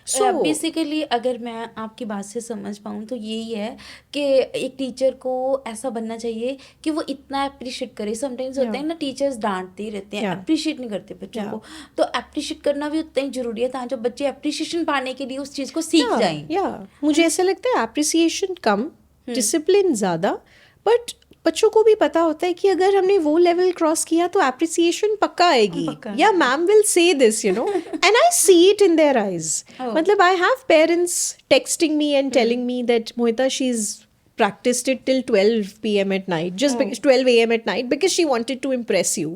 So- बेसिकली अगर मैं आपकी बात से समझ पाऊँ तो यही है कि एक टीचर को ऐसा बनना चाहिए कि वो इतना अप्रिशिएट करे. समटाइम्स होता है ना, टीचर्स डांटते ही रहते हैं, Yeah. अप्रिशिएट नहीं करते बच्चों Yeah. को. तो अप्रिशिएट करना भी उतना ही जरूरी है ताकि बच्चे अप्रिशिएशन पाने के लिए उस चीज़ को सीख जाएं. या मुझे ऐसा लगता है अप्रिसिएशन कम, डिसिप्लिन ज़्यादा, बट बच्चों को भी पता होता है कि अगर हमने वो लेवल क्रॉस किया तो अप्रिसिएशन पक्का आएगी, या ma'am will say this, you know, and I see it in their eyes. मतलब I have parents texting me and telling me that Mohita she is practiced it till 12 p.m. at night, just because 12 a.m. at night, because she wanted to impress you.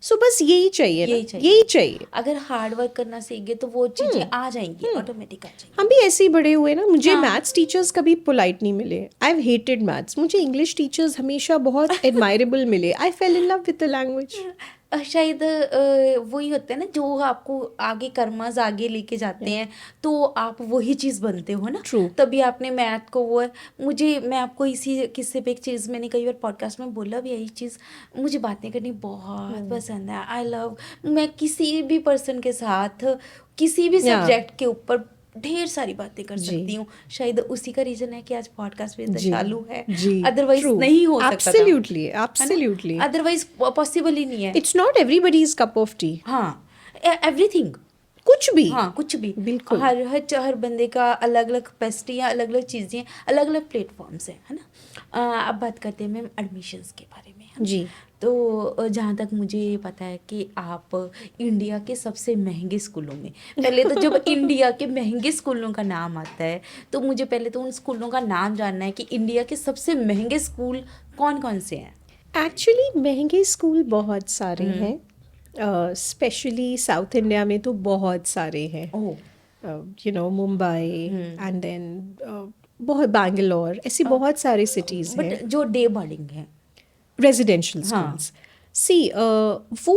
So बस यही चाहिए ना, यही चाहिए. अगर हार्ड वर्क करना सीख गए तो वो चीज़ें आ जाएंगी, ऑटोमेटिक आ जाएंगी. हम भी ऐसे ही बड़े हुए ना. मुझे मैथ्स टीचर्स कभी पोलाइट नहीं मिले. I have hated maths. मुझे इंग्लिश टीचर्स हमेशा बहुत एडमायरेबल मिले. I fell in love with the language. शायद वही होता है ना जो आपको आगे कर्मस आगे लेके जाते हैं, तो आप वही चीज़ बनते हो ना। True. तभी आपने मैथ को वो है। मुझे मैं आपको इसी किस्से पे एक चीज़ मैंने कई बार पॉडकास्ट में बोला भी, यही चीज़ मुझे बातें करनी बहुत पसंद है। आई लव, मैं किसी भी पर्सन के साथ किसी भी Yeah. सब्जेक्ट के ऊपर ढेर सारी बातें कर जी। सकती हूँ। शायद उसी का रीजन है कि आज पॉडकास्ट विद जी, शालू है, जी, अदरवाइज true. नहीं हो सकता था, Absolutely, है ना? absolutely. अदरवाइज पॉसिबल ही नहीं है। It's not everybody's cup of tea. हाँ, एवरीथिंग, कुछ भी, हाँ कुछ भी, बिल्कुल। हर बंदे का अलग अलग कैपेसिटी है, अलग अलग चीज़ें, अलग अलग प्लेटफॉर्म्स हैं, है ना। अब बात करते हैं मैम एडमिशन्स के बारे में, है ना? जी। तो जहाँ तक मुझे पता है कि आप इंडिया के सबसे महंगे स्कूलों में, पहले तो जब इंडिया के महंगे स्कूलों का नाम आता है तो मुझे पहले तो उन स्कूलों का नाम जानना है कि इंडिया के सबसे महंगे स्कूल कौन कौन से हैं। एक्चुअली महंगे स्कूल बहुत सारे हैं, स्पेशली साउथ इंडिया में तो बहुत सारे हैं। ओह, मुंबई एंड देन बहुत बैंगलोर, ऐसी बहुत सारे सिटीज़ हैं बट जो डे बोर्डिंग है, रेजिडेंशियल हाँ। स्कूल्स। सी वो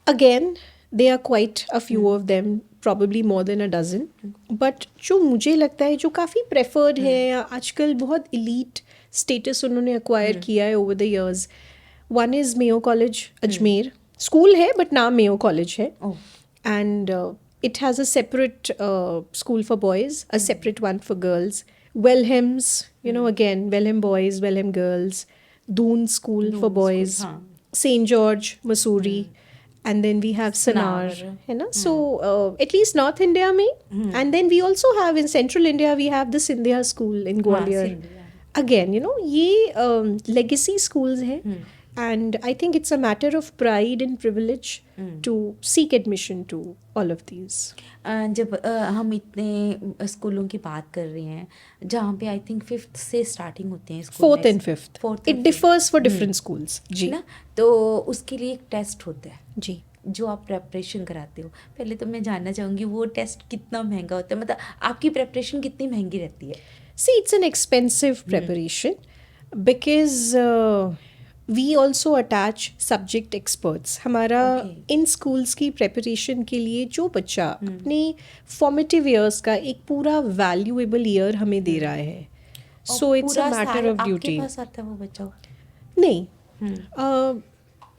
again they are quite a few of them, probably more than a dozen, but जो मुझे लगता है जो काफ़ी प्रेफर्ड है या आजकल बहुत elite status उन्होंने acquire किया है over the years, one is Mayo College Ajmer, school है but नाम Mayo College है, ओह, and it has a separate school for boys, a separate one for girls. Welham's, again, Welham boys, Welham girls. Doon School for boys. हाँ, St. George, Missouri. And then we have Sanar, Sanar. है ना? So at least North India में. And then we also have in Central India, we have the Sindhya School in Gwalior. Sindhya. Again, ये legacy schools हैं. And I think it's a matter of pride and privilege to seek admission to all of these. जब हम इतने स्कूलों की बात कर रहे हैं जहाँ पे आई थिंक 5th से स्टार्टिंग होते हैं school, Fourth and fifth. It differs for different schools. जी. ना, तो उसके लिए एक टेस्ट होता है जी. जो आप प्रेपरेशन कराते हो। पहले तो मैं जानना चाहूँगी वो टेस्ट कितना महंगा होता है, मतलब आपकी प्रेपरेशन कितनी महंगी रहती है? See, it's an expensive preparation because we also attach subject experts. हमारा इन schools की preparation के लिए जो बच्चा अपने formative years का एक पूरा valuable year हमें दे रहा है, so it's a matter of duty. आपके पास आता है वो बच्चा? नहीं,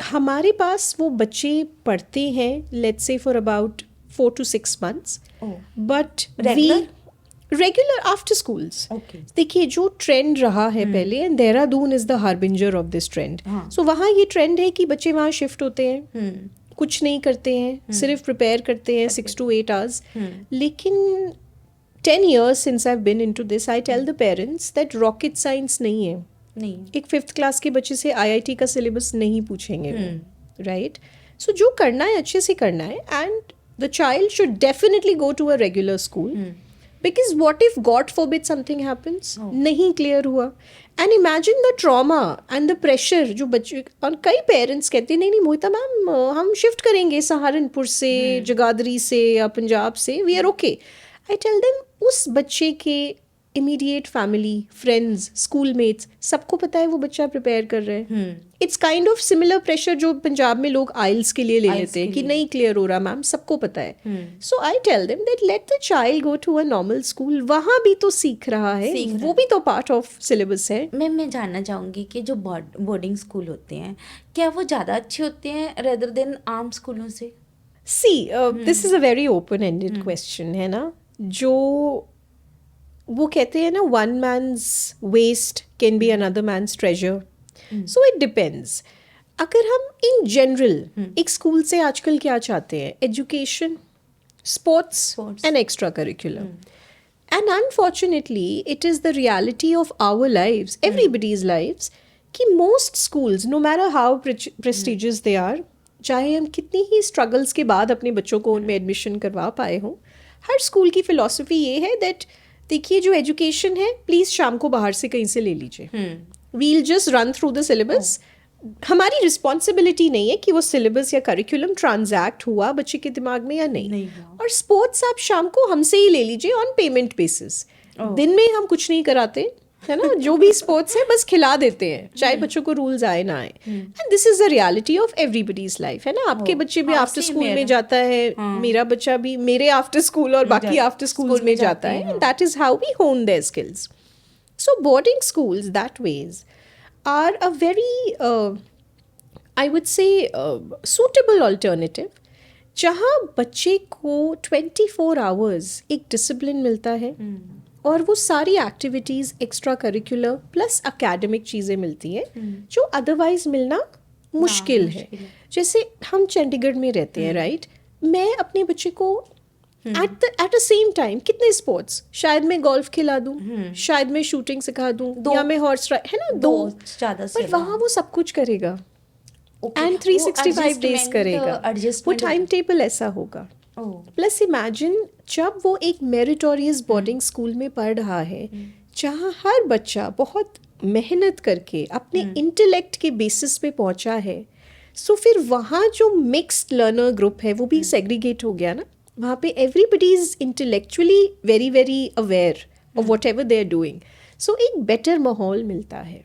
हमारे पास वो बच्चे पढ़ते हैं let's say for about 4 to 6 months, but Regular? Regular after schools. Okay. देखिए जो ट्रेंड रहा है पहले, and Dehradun is the harbinger of this trend. हाँ। सो वहाँ ये ट्रेंड है कि बच्चे वहाँ शिफ्ट होते हैं, कुछ नहीं करते हैं, सिर्फ प्रिपेयर करते हैं 6 to 8 hours। लेकिन 10 years since I've been into this, I tell the parents that rocket science नहीं है। नहीं, एक 5th क्लास के बच्चे से IIT का सिलेबस नहीं पूछेंगे, राइट? सो जो करना है अच्छे से करना है, and the child should definitely go to a regular school. Because what if God forbid something happens? नहीं क्लियर हुआ, and imagine the trauma and the pressure जो बच्चे, और कई पेरेंट्स कहते हैं नहीं मोहिता मैम हम शिफ्ट करेंगे सहारनपुर से, जगाधरी से या पंजाब से, we are okay. I tell them उस बच्चे के immediate family, friends, school mates, सबको पता है वो बच्चा प्रिपेयर कर रहे हैं। It's kind of similar pressure जो पंजाब में लोग आइल्स के लिए ले लेते हैं कि नहीं क्लियर हो रहा मैम, सबको पता है। So I tell them that let the child go to a normal school, वहाँ भी तो सीख रहा है, वो भी तो पार्ट ऑफ सिलेबस है। मैं जानना चाहूँगी कि जो बोर्डिंग स्कूल होते हैं क्या वो ज़्यादा अच्छे होते हैं रेदर देन आम स्कूलों से? See this is a very open ended question, है ना? जो वो कहते हैं ना, one man's waste can be another man's treasure, so it depends. अगर हम इन जनरल एक स्कूल से आजकल क्या चाहते हैं, education, sports and extra curriculum, and unfortunately it is the reality of our lives, everybody's lives, कि most schools no matter how prestigious they are, चाहे हम कितनी ही स्ट्रगल्स के बाद अपने बच्चों को उनमें एडमिशन करवा पाए हों, हर स्कूल की फिलॉसफी ये है दैट देखिए जो एजुकेशन है प्लीज़ शाम को बाहर से कहीं से ले लीजिए, we'll just run through the syllabus. हमारी रिस्पॉन्सिबिलिटी नहीं है कि वो सिलेबस या करिकुलम ट्रांजैक्ट हुआ बच्चे के दिमाग में या नहीं। और स्पोर्ट्स आप शाम को हमसे ही ले लीजिए ऑन पेमेंट बेसिस, दिन में हम कुछ नहीं कराते, है ना, जो भी स्पोर्ट्स है बस खिला देते हैं, चाहे बच्चों को रूल्स आए ना आए. And this is the reality of everybody's life, है ना. आपके बच्चे भी हाँ, आफ्टर same स्कूल में मेरा. जाता है, मेरा बच्चा भी मेरे आफ्टर स्कूल और बाकी आफ्टर स्कूल्स में जाता है. And that is how we hone their skills. So boarding schools that ways are a very, I would say, suitable alternative, जहाँ बच्चे को 24 आवर्स एक डिसिप्लिन मिलता है और वो सारी activities extra curricular plus academic चीज़ें मिलती हैं जो अदरवाइज मिलना मुश्किल है. जैसे हम चंडीगढ़ में रहते हैं, राइट. मैं अपने बच्चे को एट द सेम टाइम कितने स्पोर्ट्स, शायद मैं गोल्फ खिला दूं, शायद मैं शूटिंग सिखा दूं, या मैं हॉर्स राइड, है ना, दो ज़्यादा से पर वहाँ वो सब कुछ करेगा एंड 365 डेज करेगा. वो टाइम टेबल ऐसा होगा. प्लस इमेजिन जब वो एक मेरिटोरियस बोर्डिंग स्कूल में पढ़ रहा है जहाँ हर बच्चा बहुत मेहनत करके अपने इंटेलेक्ट के बेसिस पे पहुँचा है. सो फिर वहाँ जो मिक्स्ड लर्नर ग्रुप है वो भी सेग्रीगेट हो गया ना. वहाँ पे everybody is intellectually very very aware of whatever they are doing. So एक बेटर माहौल मिलता है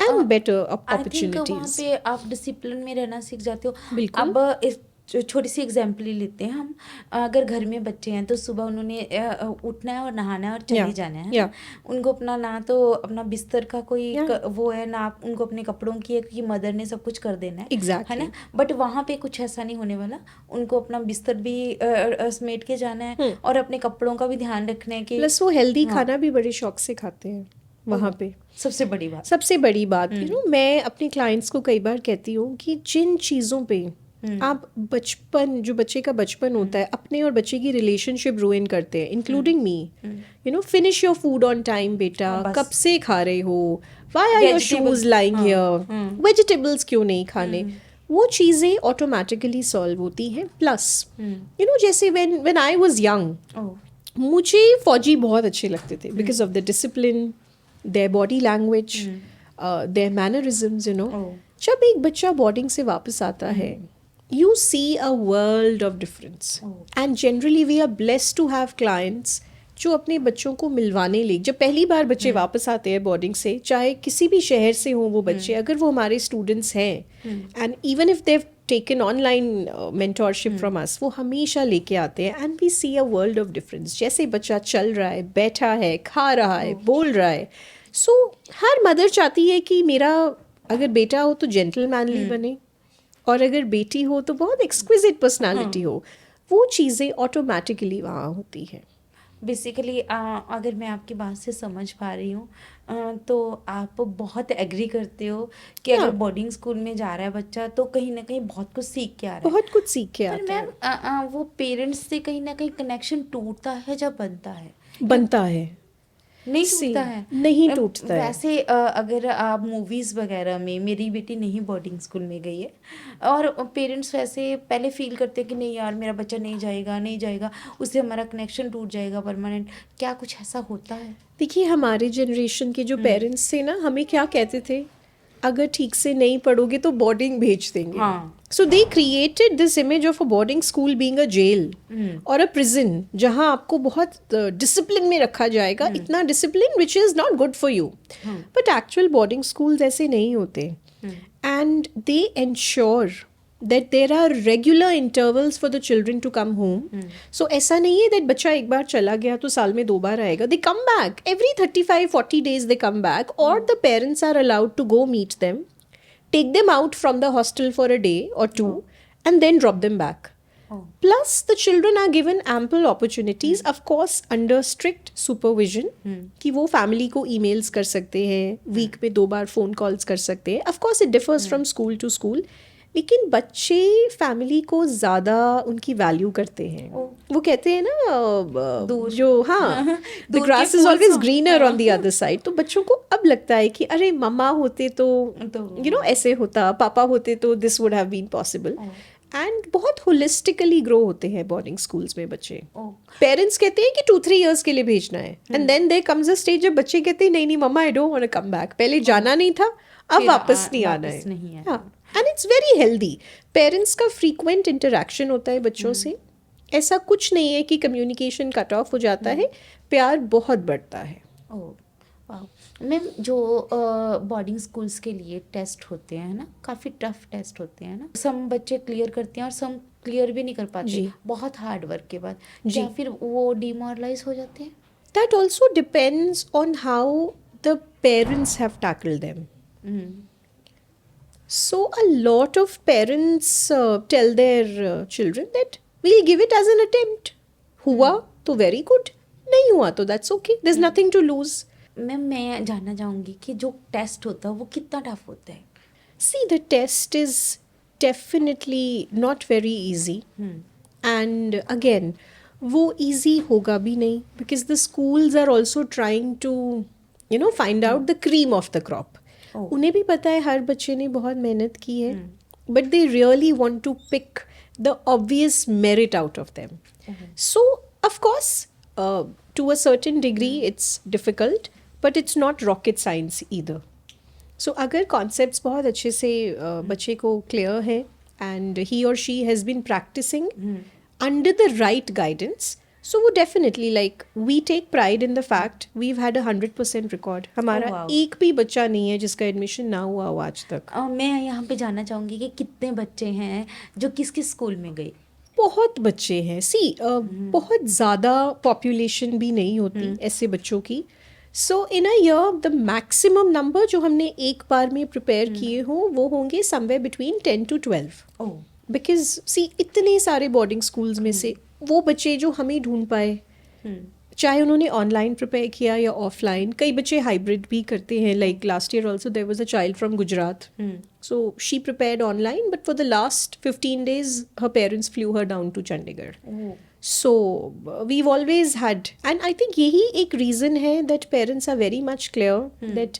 एंड बेटर अपॉर्चुनिटीज. वहाँ पे आप डिसिप्लिन में रहना सीख जाते हो. बिल्कुल. अब इस छोटी सी एग्जांपल ही लेते हैं हम. अगर घर में बच्चे हैं तो सुबह उन्होंने उठना है और नहाना है और चले जाना है. उनको अपना ना तो अपना बिस्तर का कोई वो है ना उनको अपने कपड़ों की है, क्योंकि मदर ने सब कुछ कर देना है. Exactly. है ना. बट वहाँ पे कुछ ऐसा नहीं होने वाला. उनको अपना बिस्तर भी समेट के जाना है और अपने कपड़ों का भी ध्यान रखना है कि प्लस वो हेल्दी खाना भी बड़े शौक से खाते हैं वहाँ पे. सबसे बड़ी बात यू नो, मैं अपने क्लाइंट्स को कई बार कहती हूँ कि जिन चीज़ों पे आप बचपन, जो बच्चे का बचपन होता है, अपने और बच्चे की रिलेशनशिप रूइन करते हैं, including me. You know, finish your food on time बेटा, कब से खा रहे हो, why are your shoes lying here, vegetables क्यों नहीं खाने, वो चीज़ें ऑटोमेटिकली सॉल्व होती हैं. प्लस यू नो, जैसे व्हेन आई वाज यंग मुझे फौजी बहुत अच्छे लगते थे because of the discipline, their body language, their mannerisms. You know, जब एक बच्चा बोर्डिंग से वापस आता है, you see a world of difference. And generally we are blessed to have clients जो अपने बच्चों को मिलवाने ले, जब पहली बार बच्चे वापस आते हैं बोर्डिंग से, चाहे किसी भी शहर से हों वो बच्चे, अगर वो हमारे स्टूडेंट्स हैं and even if they've taken online mentorship from us, वो हमेशा लेके आते हैं and we see a world of difference. जैसे बच्चा चल रहा है, बैठा है, खा रहा है, बोल रहा है. सो हर मदर चाहती है कि मेरा अगर बेटा हो तो जेंटलमैनली बने और अगर बेटी हो तो बहुत एक्सक्विजिट पर्सनालिटी हो. वो चीज़ें ऑटोमेटिकली वहाँ होती हैं. बेसिकली अगर मैं आपकी बात से समझ पा रही हूँ तो आप बहुत एग्री करते हो कि अगर बोर्डिंग स्कूल में जा रहा है बच्चा तो कहीं ना कहीं बहुत कुछ सीख के आ रहा है. बहुत कुछ सीख के आता है. मैम वो पेरेंट्स से कहीं ना कहीं कनेक्शन टूटता है जब बनता है नहीं टूटता है. वैसे अगर आप मूवीज़ वगैरह में, मेरी बेटी नहीं बोर्डिंग स्कूल में गई है और पेरेंट्स वैसे पहले फील करते हैं कि नहीं यार मेरा बच्चा नहीं जाएगा, उससे हमारा कनेक्शन टूट जाएगा परमानेंट. क्या कुछ ऐसा होता है? देखिए, हमारे जनरेशन के जो पेरेंट्स थे ना, हमें क्या कहते थे, अगर ठीक से नहीं पढ़ोगे तो बोर्डिंग भेज देंगे. So they created this image of a boarding school being a jail और अ प्रिजन, जहाँ आपको बहुत डिसिप्लिन में रखा जाएगा, इतना discipline which is not good for you. But actual boarding schools ऐसे नहीं होते and they ensure that there are regular intervals for the children to come home. So ऐसा नहीं है that बच्चा एक बार चला गया तो साल में 2 बार आएगा. They come back every 35-40 days. They come back or the parents are allowed to go meet them, take them out from the hostel for a day or two and then drop them back. Plus the children are given ample opportunities, of course under strict supervision, कि वो family को emails कर सकते हैं, week में 2 बार phone calls कर सकते हैं. Of course it differs from school to school. लेकिन बच्चे फैमिली को ज़्यादा उनकी वैल्यू करते हैं. वो कहते हैं ना जो the grass is always greener on the other side. तो बच्चों को अब लगता है कि अरे मम्मा होते तो यू नो ऐसे होता, पापा होते तो this would have been possible. And बहुत होलिस्टिकली ग्रो होते हैं बोर्डिंग स्कूल्स में बच्चे. पेरेंट्स कहते हैं कि 2-3 years के लिए भेजना है and then there comes a stage जब बच्चे कहते हैं नहीं mama I don't want to come back. पहले जाना नहीं था, अब वापस नहीं आना है. And it's very healthy. Parents का फ्रीक्वेंट इंटरेक्शन होता है बच्चों से. ऐसा कुछ नहीं है कि कम्युनिकेशन कट ऑफ हो जाता है. प्यार बहुत बढ़ता है. मैम जो बोर्डिंग स्कूल्स के लिए टेस्ट होते हैं ना, काफ़ी टफ टेस्ट होते हैं ना, सम बच्चे क्लियर करते हैं और सम क्लियर भी नहीं कर पाते जी बहुत हार्ड वर्क के बाद, जी क्या फिर वो डिमोरलाइज हो जाते हैं? that also depends on how the parents have tackled them. Hmm, So a lot of parents tell their children that we'll give it as an attempt. हुआ तो very good, नहीं हुआ तो that's okay. There's nothing to lose. Ma'am मैं जानना चाहूँगी कि जो टेस्ट होता है वो कितना टफ होता है? See, the test is definitely not very easy. And again, वो easy होगा भी नहीं because the schools are also trying to, you know, find out the cream of the crop. Oh. उन्हें भी पता है हर बच्चे ने बहुत मेहनत की है, but they really want to pick the obvious merit out of them. So, of course, to a certain degree, it's difficult, but it's not rocket science either. सो अगर कॉन्सेप्ट्स बहुत अच्छे से बच्चे को क्लियर है एंड ही और she has been practicing under the right guidance, so वो definitely like we take pride in the fact we've had 100% record. हमारा wow. एक भी बच्चा नहीं है जिसका एडमिशन ना हुआ हो आज तक. मैं यहाँ पे जानना चाहूँगी कि कितने बच्चे हैं जो किस किस स्कूल में गए? बहुत बच्चे हैं. सी बहुत ज़्यादा पॉपुलेशन भी नहीं होती ऐसे बच्चों की. So in a year the maximum number जो हमने एक बार में प्रिपेयर किए हों वो होंगे somewhere between 10 to 12. Oh because see इतने सारे बोर्डिंग स्कूल्स में से वो बच्चे जो हमें ढूंढ पाए, चाहे उन्होंने ऑनलाइन प्रिपेयर किया या ऑफलाइन. कई बच्चे हाइब्रिड भी करते हैं. Like last year also there was a child from Gujarat, so she prepared online, but for the last 15 days her parents flew her down to Chandigarh. So we've always had, and I think यही एक reason है that parents are very much clear that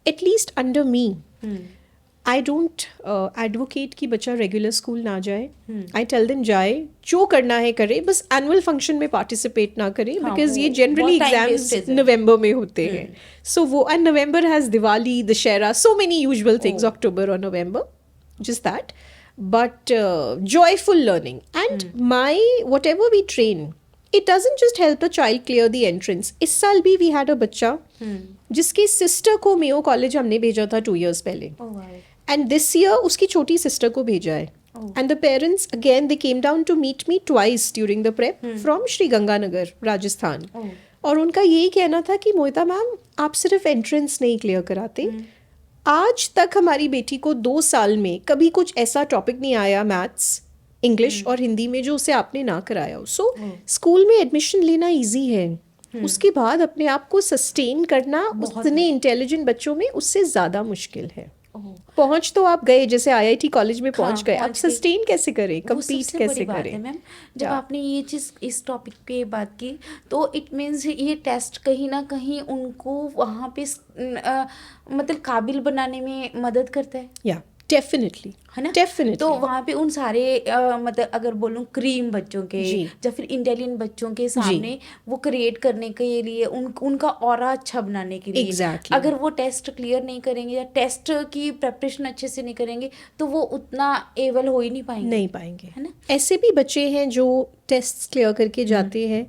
at least under me I don't advocate कि बच्चा रेगुलर स्कूल ना जाए. आई टेल देम जाए, जो करना है करे, बस एनुअल फंक्शन में पार्टिसिपेट ना करे बिकॉज ये जनरली एग्जाम्स नवंबर में होते हैं. सो वो and November has Diwali, Dussehra, so many usual things, October और November, just that. But joyful learning and my whatever we train, it doesn't just help the child clear the entrance. इस साल भी we had a बच्चा जिसकी सिस्टर को मेयो कॉलेज हमने भेजा था 2 years पहले. And this year उसकी छोटी सिस्टर को भेजा है. And the parents again they came down to meet me twice during the prep from Sri Ganganagar, Rajasthan. और उनका यही कहना था कि मोहिता मैम आप सिर्फ एंट्रेंस नहीं क्लियर कराते, आज तक हमारी बेटी को 2 साल में कभी कुछ ऐसा टॉपिक नहीं आया मैथ्स, इंग्लिश और हिंदी में जो उसे आपने ना कराया हो. सो स्कूल में एडमिशन लेना इजी है, उसके बाद अपने आप को सस्टेन करना उतने इंटेलिजेंट बच्चों में उससे ज़्यादा मुश्किल है. पहुंच तो आप गए, जैसे आईआईटी कॉलेज में पहुंच गए, अब सस्टेन कैसे करें, कम्पीट कैसे करें? मैम जब आपने ये चीज़ इस टॉपिक पे बात की तो इट मीन्स ये टेस्ट कहीं ना कहीं उनको वहाँ पे मतलब काबिल बनाने में मदद करता है. या डेफिनेटली है ना, डेफिनेटली. तो वहाँ पे उन सारे मतलब अगर बोलूँ क्रीम बच्चों के या फिर इंटेलिजेंट बच्चों के सामने वो क्रिएट करने के लिए उनका ऑरा अच्छा बनाने के लिए Exactly. अगर वो टेस्ट क्लियर नहीं करेंगे या टेस्ट की प्रेपरेशन अच्छे से नहीं करेंगे तो वो उतना एबल हो ही नहीं पाएंगे, है ना. ऐसे भी बच्चे हैं जो टेस्ट क्लियर करके जाते हैं.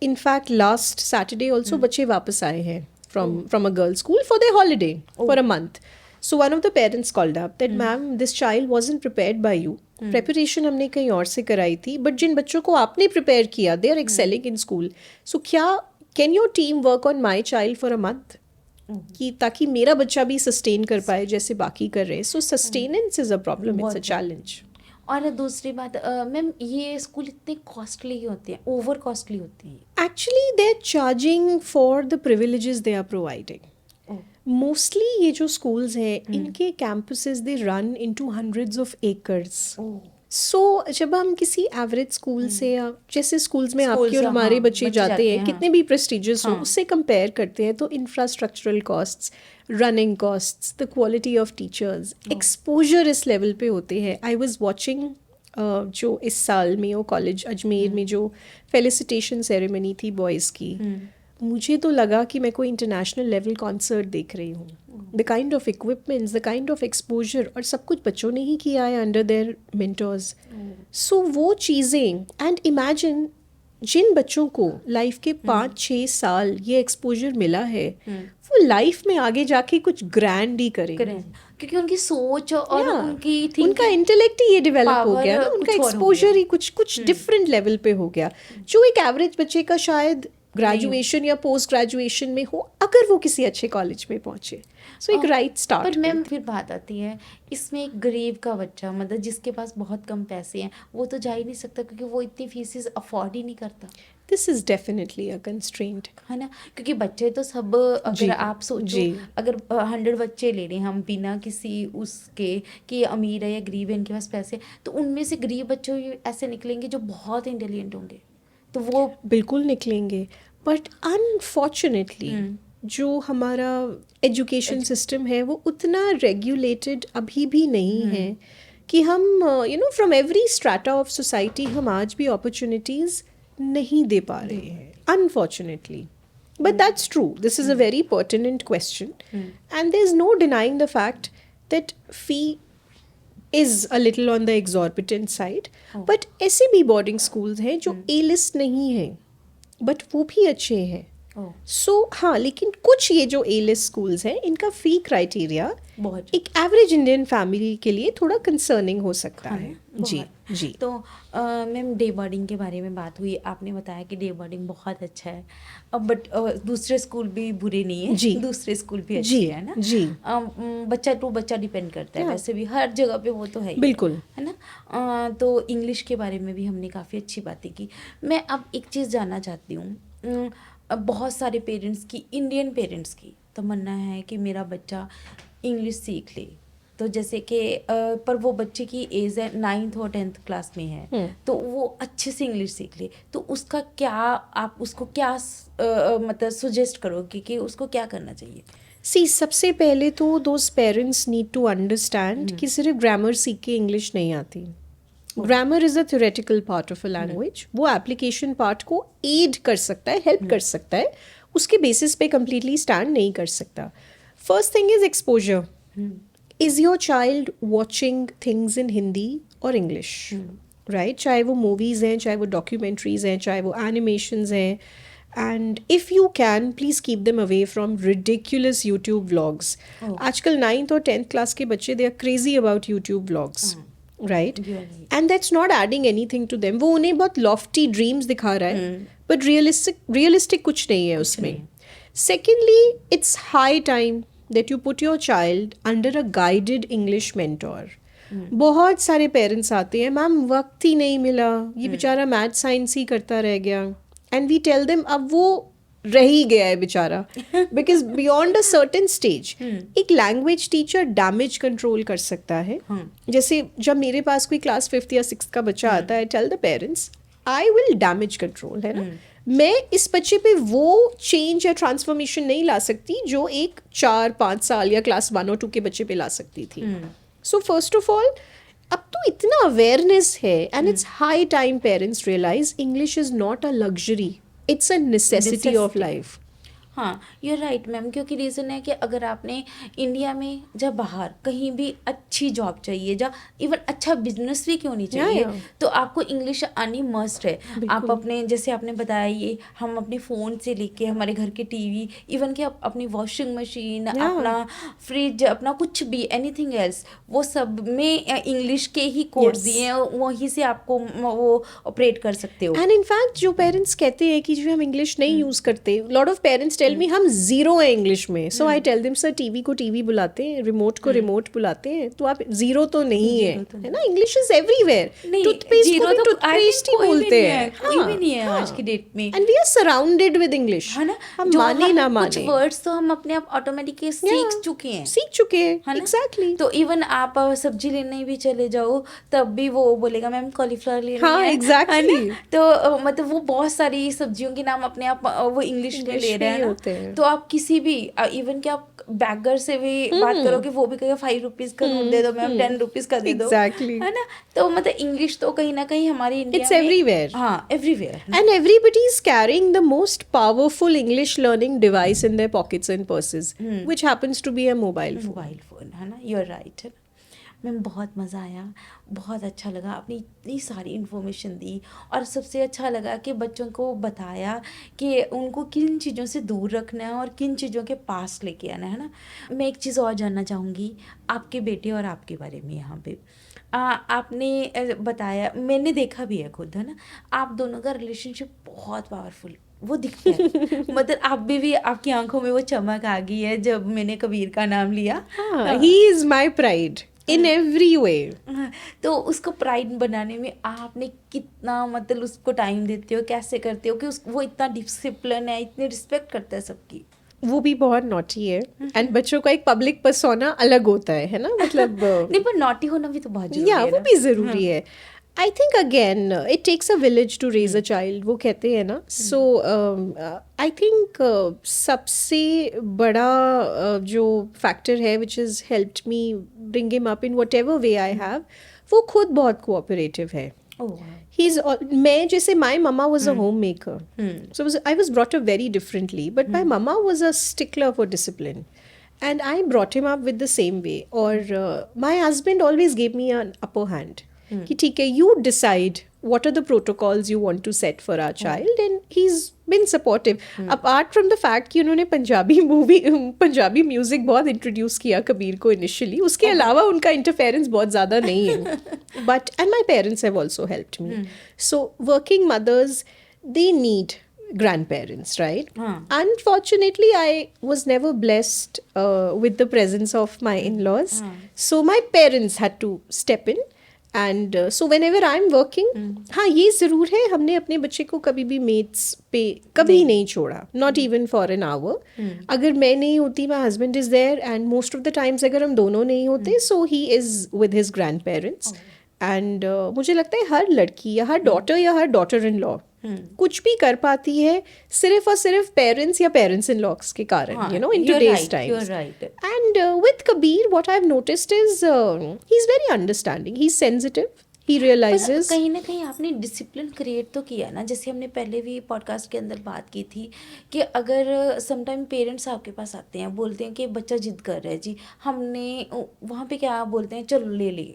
इनफैक्ट लास्ट सैटरडे ऑल्सो बच्चे वापस आए हैं from a girls' school for their holiday for a month. So one of the parents called up that ma'am this child wasn't prepared by you. Preparation हमने कहीं और से कराई थी, but जिन बच्चों को आपने prepare किया they are excelling in school. So क्या can your team work on my child for a month? कि ताकि मेरा बच्चा भी sustain कर पाए जैसे बाकी कर रहे हैं. So sustenance is a problem, it's a challenge. और दूसरी बात मैम ये स्कूल इतने कॉस्टली होते हैं, ओवर कॉस्टली होते हैं. Actually they're charging for the privileges they are providing. Mostly ये जो स्कूल्स हैं इनके campuses they run into hundreds of acres. So जब हम किसी एवरेज स्कूल से या जैसे स्कूल्स में आपके और हमारे बच्चे जाते हैं कितने भी प्रेस्टिजियस हो उससे कंपेयर करते हैं तो infrastructural costs, running costs, the quality of teachers, exposure इस लेवल पे होते हैं. आई वाज वाचिंग जो इस साल मेयो कॉलेज अजमेर में जो फेलिसिटेशन सेरेमनी थी बॉयज़ की, मुझे तो लगा कि मैं कोई इंटरनेशनल लेवल कॉन्सर्ट देख रही हूँ. The kind of equipments, the kind of exposure, और सब कुछ बच्चों ने ही किया है अंडर देयर मेंटर्स. सो वो चीज़ें, एंड इमेजिन जिन बच्चों को लाइफ के 5-6 साल ये एक्सपोजर मिला है वो लाइफ में आगे जाके कुछ ग्रैंड ही करेंगे। क्योंकि उनकी सोच और Yeah. उनकी उनका इंटेलेक्ट ही ये डेवलप हो power गया ना, उनका कुछ और हो एक्सपोजर गया। ही कुछ डिफरेंट लेवल पे हो गया, जो एक एवरेज बच्चे का शायद ग्रेजुएशन या पोस्ट ग्रेजुएशन में हो अगर वो किसी अच्छे कॉलेज में पहुंचे। सो एक राइट स्टार्ट। पर मैम फिर बात आती है इसमें, एक गरीब का बच्चा मतलब जिसके पास बहुत कम पैसे हैं वो तो जा ही नहीं सकता क्योंकि वो इतनी फीसेस अफोर्ड ही नहीं करता, this is definitely a constraint, है ना। क्योंकि बच्चे तो सब, जी, अगर आप सोचो जी। अगर 100 बच्चे ले लें हम बिना किसी उसके कि ये अमीर है या गरीब है इनके पास पैसे हैं, तो उनमें से गरीब बच्चों ही ऐसे निकलेंगे जो बहुत इंटेलिजेंट होंगे, तो वो बिल्कुल निकलेंगे। बट अनफॉर्चुनेटली जो हमारा एजुकेशन सिस्टम है वो उतना रेगुलेटेड अभी भी नहीं है कि हम from every strata of society हम आज भी अपॉर्चुनिटीज़ नहीं दे पा रहे हैं, unfortunately. But that's true. This is a very pertinent question. And there's no denying the fact that fee is a little on the exorbitant side. But ऐसे भी boarding schools हैं जो A-list नहीं हैं, but वो भी अच्छे हैं। सो हाँ, लेकिन कुछ ये जो A-list schools हैं इनका फी क्राइटेरिया बहुत एक एवरेज इंडियन फैमिली के लिए थोड़ा कंसर्निंग हो सकता है। जी जी। तो मैम डे बोर्डिंग के बारे में बात हुई, आपने बताया कि डे बोर्डिंग बहुत अच्छा है, बट दूसरे स्कूल भी बुरे नहीं है जी। दूसरे स्कूल भी जी, अच्छे है ना जी। बच्चा टू बच्चा डिपेंड करता है, हाँ। वैसे भी हर जगह पे वो तो है ही, बिल्कुल। है ना। तो इंग्लिश के बारे में भी हमने काफ़ी अच्छी बातें की। मैं अब एक चीज़ जानना चाहती हूँ, अब बहुत सारे पेरेंट्स की, इंडियन पेरेंट्स की तमन्ना है कि मेरा बच्चा इंग्लिश सीख ले, तो जैसे कि पर वो बच्चे की एज है 9th और 10th क्लास में है, तो वो अच्छे से इंग्लिश सीख ले, तो उसका क्या, आप उसको क्या मतलब सुजेस्ट करोगे कि उसको क्या करना चाहिए? सी, सबसे पहले तो those parents need to understand कि सिर्फ ग्रामर सीख के इंग्लिश नहीं आती। Grammar is a theoretical part of a language, वो एप्लीकेशन पार्ट को एड कर सकता है, हेल्प कर सकता है, उसके बेसिस पे कम्प्लीटली स्टैंड नहीं कर सकता। First thing is exposure. Is your child watching things in Hindi और इंग्लिश, राइट? चाहे वो मूवीज़ हैं, चाहे वो डॉक्यूमेंट्रीज हैं, चाहे वो एनिमेशंस हैं, and if you can please keep them away from ridiculous YouTube vlogs. आजकल 9th और 10th क्लास के बच्चे they are crazy about YouTube vlogs, right? And that's not adding anything to them. वो उन्हें बहुत lofty dreams दिखा रहा है, but realistic कुछ नहीं है उसमें. Secondly, it's high time that you put your child under a guided English mentor. बहुत सारे पेरेंट्स आते हैं, मैम वक्त ही नहीं मिला, ये बेचारा मैथ साइंस ही करता रह गया, एंड वी टेल देम अब वो रह ही गया है बेचारा, because beyond a certain stage एक लैंग्वेज टीचर डैमेज कंट्रोल कर सकता है। जैसे जब मेरे पास कोई क्लास 5th या 6th का बच्चा आता है, tell the parents I will damage control, है ना। मैं इस बच्चे पे वो चेंज या ट्रांसफॉर्मेशन नहीं ला सकती जो एक 4-5 साल या क्लास 1 और 2 के बच्चे पे ला सकती थी। सो फर्स्ट ऑफ ऑल अब तो इतना अवेयरनेस है, and it's high time parents realise English is not a luxury, it's a necessity of life. हाँ, यू आर राइट मैम, क्योंकि रीज़न है कि अगर आपने इंडिया में जब बाहर कहीं भी अच्छी जॉब चाहिए, जब इवन अच्छा बिजनेस भी क्यों नहीं चाहिए, तो आपको इंग्लिश आनी मस्ट है। आप अपने, जैसे आपने बताया, ये हम अपने फ़ोन से लेके हमारे घर के टीवी, इवन कि अपनी वॉशिंग मशीन, अपना फ्रिज, अपना कुछ भी एनीथिंग एल्स, वो सब में इंग्लिश के ही कोड दिए हैं, वहीं से आपको वो ऑपरेट कर सकते हो। एंड इनफैक्ट जो पेरेंट्स कहते हैं कि जो हम इंग्लिश नहीं यूज़ करते, lot of parents tell me हम जीरो है इंग्लिश में, so I tell them sir TV को टीवी बुलाते हैं, रिमोट को रिमोट बुलाते हैं, तो आप जीरो तो नहीं है, है ना। इंग्लिश इज एवरीवेयर, टूथपेस्ट को भी टूथपेस्ट ही बोलते हैं, कोई भी नहीं है आज की डेट में, and we are surrounded with English, है ना। हम माने ना माने, कुछ वर्ड्स तो हम अपने आप ऑटोमेटिकली सीख चुके हैं, एग्जैक्टली। तो इवन आप सब्जी लेने भी चले जाओ तब भी वो बोलेगा मैम कॉलीफ्लावर लेना है, हाँ एग्जैक्टली। तो मतलब वो बहुत सारी सब्जियों के नाम अपने आप वो इंग्लिश में ले रहे हैं, तो आप किसी भी, इवन कि आप बैगर से भी बात करोगे, वो भी कहेगा 5 रुपीज का नोट दे दो मैम, 10 रुपीज का दे दो, है ना। तो मतलब इंग्लिश तो कहीं ना कहीं हमारी इंडिया में एवरीवेयर, हाँ everywhere, and everybody is carrying the most powerful English learning device in their pockets and purses, which happens to be a mobile phone, है ना। यू आर राइट, है ना। मैम बहुत मज़ा आया, बहुत अच्छा लगा, आपने इतनी सारी इन्फॉर्मेशन दी और सबसे अच्छा लगा कि बच्चों को बताया कि उनको किन चीज़ों से दूर रखना है और किन चीज़ों के पास लेके आना है ना। मैं एक चीज़ और जानना चाहूँगी आपके बेटे और आपके बारे में यहाँ पे। आपने बताया, मैंने देखा भी है खुद, है ना, आप दोनों का रिलेशनशिप बहुत पावरफुल, वो दिखता है। मतलब आप भी आपकी आंखों में वो चमक आ गई है जब मैंने कबीर का नाम लिया। हाँ, हाँ, he is my pride in every way. हाँ, तो उसको प्राइड बनाने में आपने कितना मतलब उसको टाइम देते हो, कैसे करते हो कि वो इतना डिसिप्लिन है, इतनी रिस्पेक्ट करता है सबकी। वो भी बहुत नॉटी है एंड बच्चों का एक पब्लिक पर्सोना अलग होता है ना, मतलब नहीं, पर नॉटी होना भी तो बहुत जरूरी या है वो ना। भी ज़रूरी है. I think again it takes a village to raise a child, वो कहते हैं ना. सो आई थिंक सबसे बड़ा जो फैक्टर है which is helped me bring him up in what ever way I have, वो खुद बहुत कोऑपरेटिव है. ओह। मैं जैसे my mama was a homemaker, so I was brought up very differently, but my mama was a stickler for discipline, and I brought him up with the same way. Or my husband always gave me an upper hand. कि ठीक है, you decide what are the protocols you want to set for our child, and he's been supportive. Apart from the fact कि उन्होंने पंजाबी म्यूजिक बहुत इंट्रोड्यूस किया कबीर को इनिशियली, उसके अलावा उनका इंटरफेरेंस बहुत ज़्यादा नहीं है. But and my parents have also helped me. So working mothers, they need grandparents, right? Unfortunately, I was never blessed with the presence of my in-laws. So my parents had to step in. And so when ever I am working, हाँ ये ज़रूर है, हमने अपने बच्चे को कभी भी मेट्स पे कभी नहीं छोड़ा, not even for an hour. अगर मैं नहीं होती, my husband is there, and most of the times अगर हम दोनों नहीं होते, so he is with his grand parents. And मुझे लगता है हर लड़की या हर डॉटर या हर डॉटर इन लॉ कुछ भी कर पाती है सिर्फ और सिर्फ पेरेंट्स या पेरेंट्स इन लॉस के कारण, you know, in today's times. And with Kabir what I have noticed is he is very understanding, he is sensitive, he realises. कहीं ना कहीं आपने डिसिप्लिन क्रिएट तो किया ना, जैसे हमने पहले भी पॉडकास्ट के अंदर बात की थी कि अगर समटाइम पेरेंट्स आपके पास आते हैं, बोलते हैं कि बच्चा जिद कर रहा है जी, हमने वहाँ पे क्या बोलते हैं, चलो ले ले,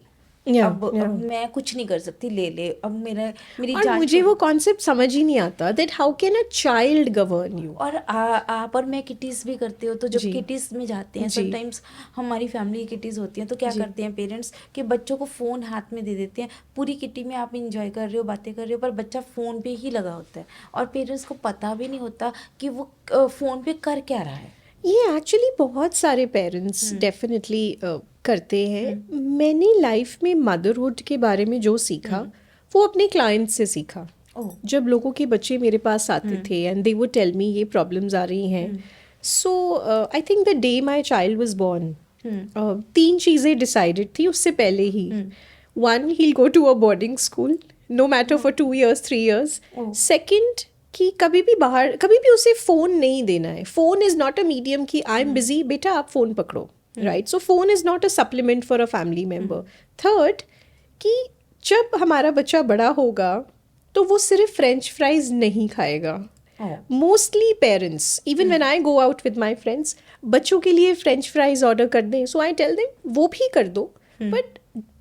अब मैं कुछ नहीं कर सकती, ले ले, अब मेरी और मुझे वो कॉन्सेप्ट समझ ही नहीं आता that how can a child govern you. और आप और मैं किटीज भी करते हो, तो जब किटीज में जाते हैं, समटाइम्स हमारी फैमिली किटीज होती हैं, तो क्या करते हैं पेरेंट्स कि बच्चों को फ़ोन हाथ में दे देते हैं. पूरी किटी में आप इंजॉय कर रहे हो, बातें कर रहे हो, पर बच्चा फ़ोन पे ही लगा होता है और पेरेंट्स को पता भी नहीं होता कि वो फ़ोन पे कर क्या रहा है. ये एक्चुअली बहुत सारे पेरेंट्स डेफिनेटली करते हैं. मैंने लाइफ में मदरहुड के बारे में जो सीखा वो अपने क्लाइंट से सीखा. जब लोगों के बच्चे मेरे पास आते थे and they would tell me ये प्रॉब्लम्स आ रही हैं. So I think the day my child was born 3 चीज़ें डिसाइडेड थी उससे पहले ही. 1, he'll go to a boarding school no matter for 2 years 3 years. Second, कि कभी भी बाहर, कभी भी उसे फ़ोन नहीं देना है. Phone is not a medium कि आई एम बिजी, बेटा आप फ़ोन पकड़ो, right. So phone is not a supplement for a family member. Third, कि जब हमारा बच्चा बड़ा होगा तो वो सिर्फ फ्रेंच फ्राइज नहीं खाएगा. Mostly parents, even when I go out with my friends, बच्चों के लिए फ्रेंच फ्राइज ऑर्डर कर दें. सो आई टेल देम वो भी कर दो, बट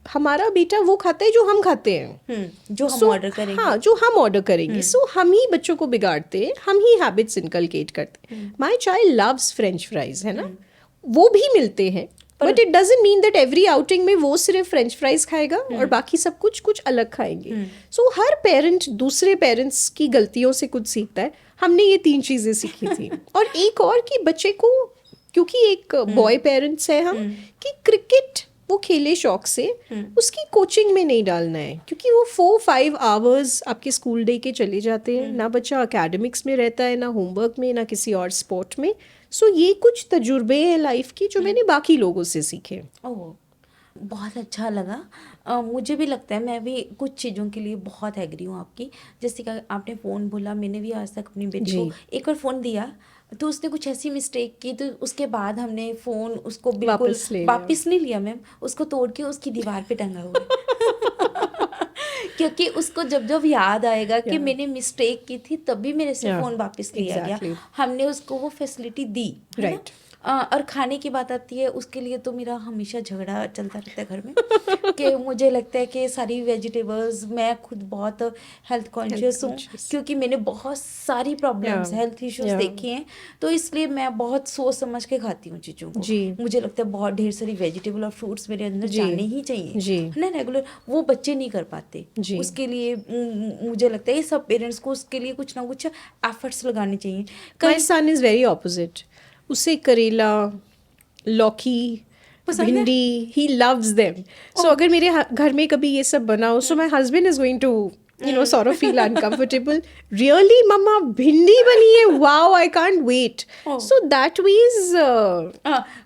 हमारा बेटा वो खाता है जो हम खाते हैं, जो हम ऑर्डर करेंगे. हाँ, जो हम ऑर्डर करेंगे. सो हम ही बच्चों को बिगाड़ते हैं, हम ही हैबिट्स इनकलकेट करते हैं. My child loves French fries, है ना, वो भी मिलते हैं, but it doesn't mean that every outing में वो सिर्फ फ्रेंच फ्राइज खाएगा और बाकी सब कुछ अलग खाएंगे. सो हर पेरेंट दूसरे पेरेंट्स की गलतियों से कुछ सीखता है. हमने ये 3 चीज़ें सीखी थी. और एक और कि बच्चे को, क्योंकि एक बॉय पेरेंट्स है हम, कि क्रिकेट वो खेले शौक से, उसकी कोचिंग में नहीं डालना है, क्योंकि वो 4-5 आवर्स आपके स्कूल डे के चले जाते हैं. ना बच्चा एकेडमिक्स में रहता है, ना होमवर्क में, ना किसी और स्पोर्ट में. सो ये कुछ तजुर्बे हैं लाइफ की जो मैंने बाकी लोगों से सीखे. ओह, बहुत अच्छा लगा. मुझे भी लगता है, मैं भी कुछ चीज़ों के लिए बहुत एग्री हूँ आपकी. जैसे कि आपने फ़ोन बोला, मैंने भी आज तक अपनी बेटी को एक बार फ़ोन दिया तो उसने कुछ ऐसी मिस्टेक की, तो उसके बाद हमने फ़ोन उसको बिल्कुल वापस नहीं लिया मैम, उसको तोड़ के उसकी दीवार पे टंगा हुआ है. क्योंकि उसको जब जब याद आएगा कि मैंने मिस्टेक की थी, तभी मेरे से फ़ोन वापस लिया गया. हमने उसको वो फैसिलिटी दी, राइट. और खाने की बात आती है उसके लिए तो मेरा हमेशा झगड़ा चलता रहता है घर में कि मुझे लगता है कि सारी वेजिटेबल्स, मैं खुद बहुत हेल्थ कॉन्शियस हूँ conscious. क्योंकि मैंने बहुत सारी problems, Yeah, health issues yeah. देखे हैं, तो इसलिए मैं बहुत सोच समझ के खाती हूँ चीज़ों को। जी मुझे लगता है बहुत ढेर सारी वेजिटेबल और फ्रूट्स मेरे अंदर जी जाने ही चाहिए, जी है ना, रेगुलर। वो बच्चे नहीं कर पाते, जी उसके लिए मुझे लगता है ये सब पेरेंट्स को उसके लिए कुछ ना कुछ एफर्ट्स लगाने चाहिए। माई कई सन इज़ वेरी ऑपोजिट. उसे करेला, लौकी, पसंद है। भिंडी, ही लव्स देम. सो अगर मेरे घर में कभी ये सब बना हो, so my husband is going to sort of feel uncomfortable. Really, mama, भिंडी बनी है, wow, I can't wait. Oh. So that way is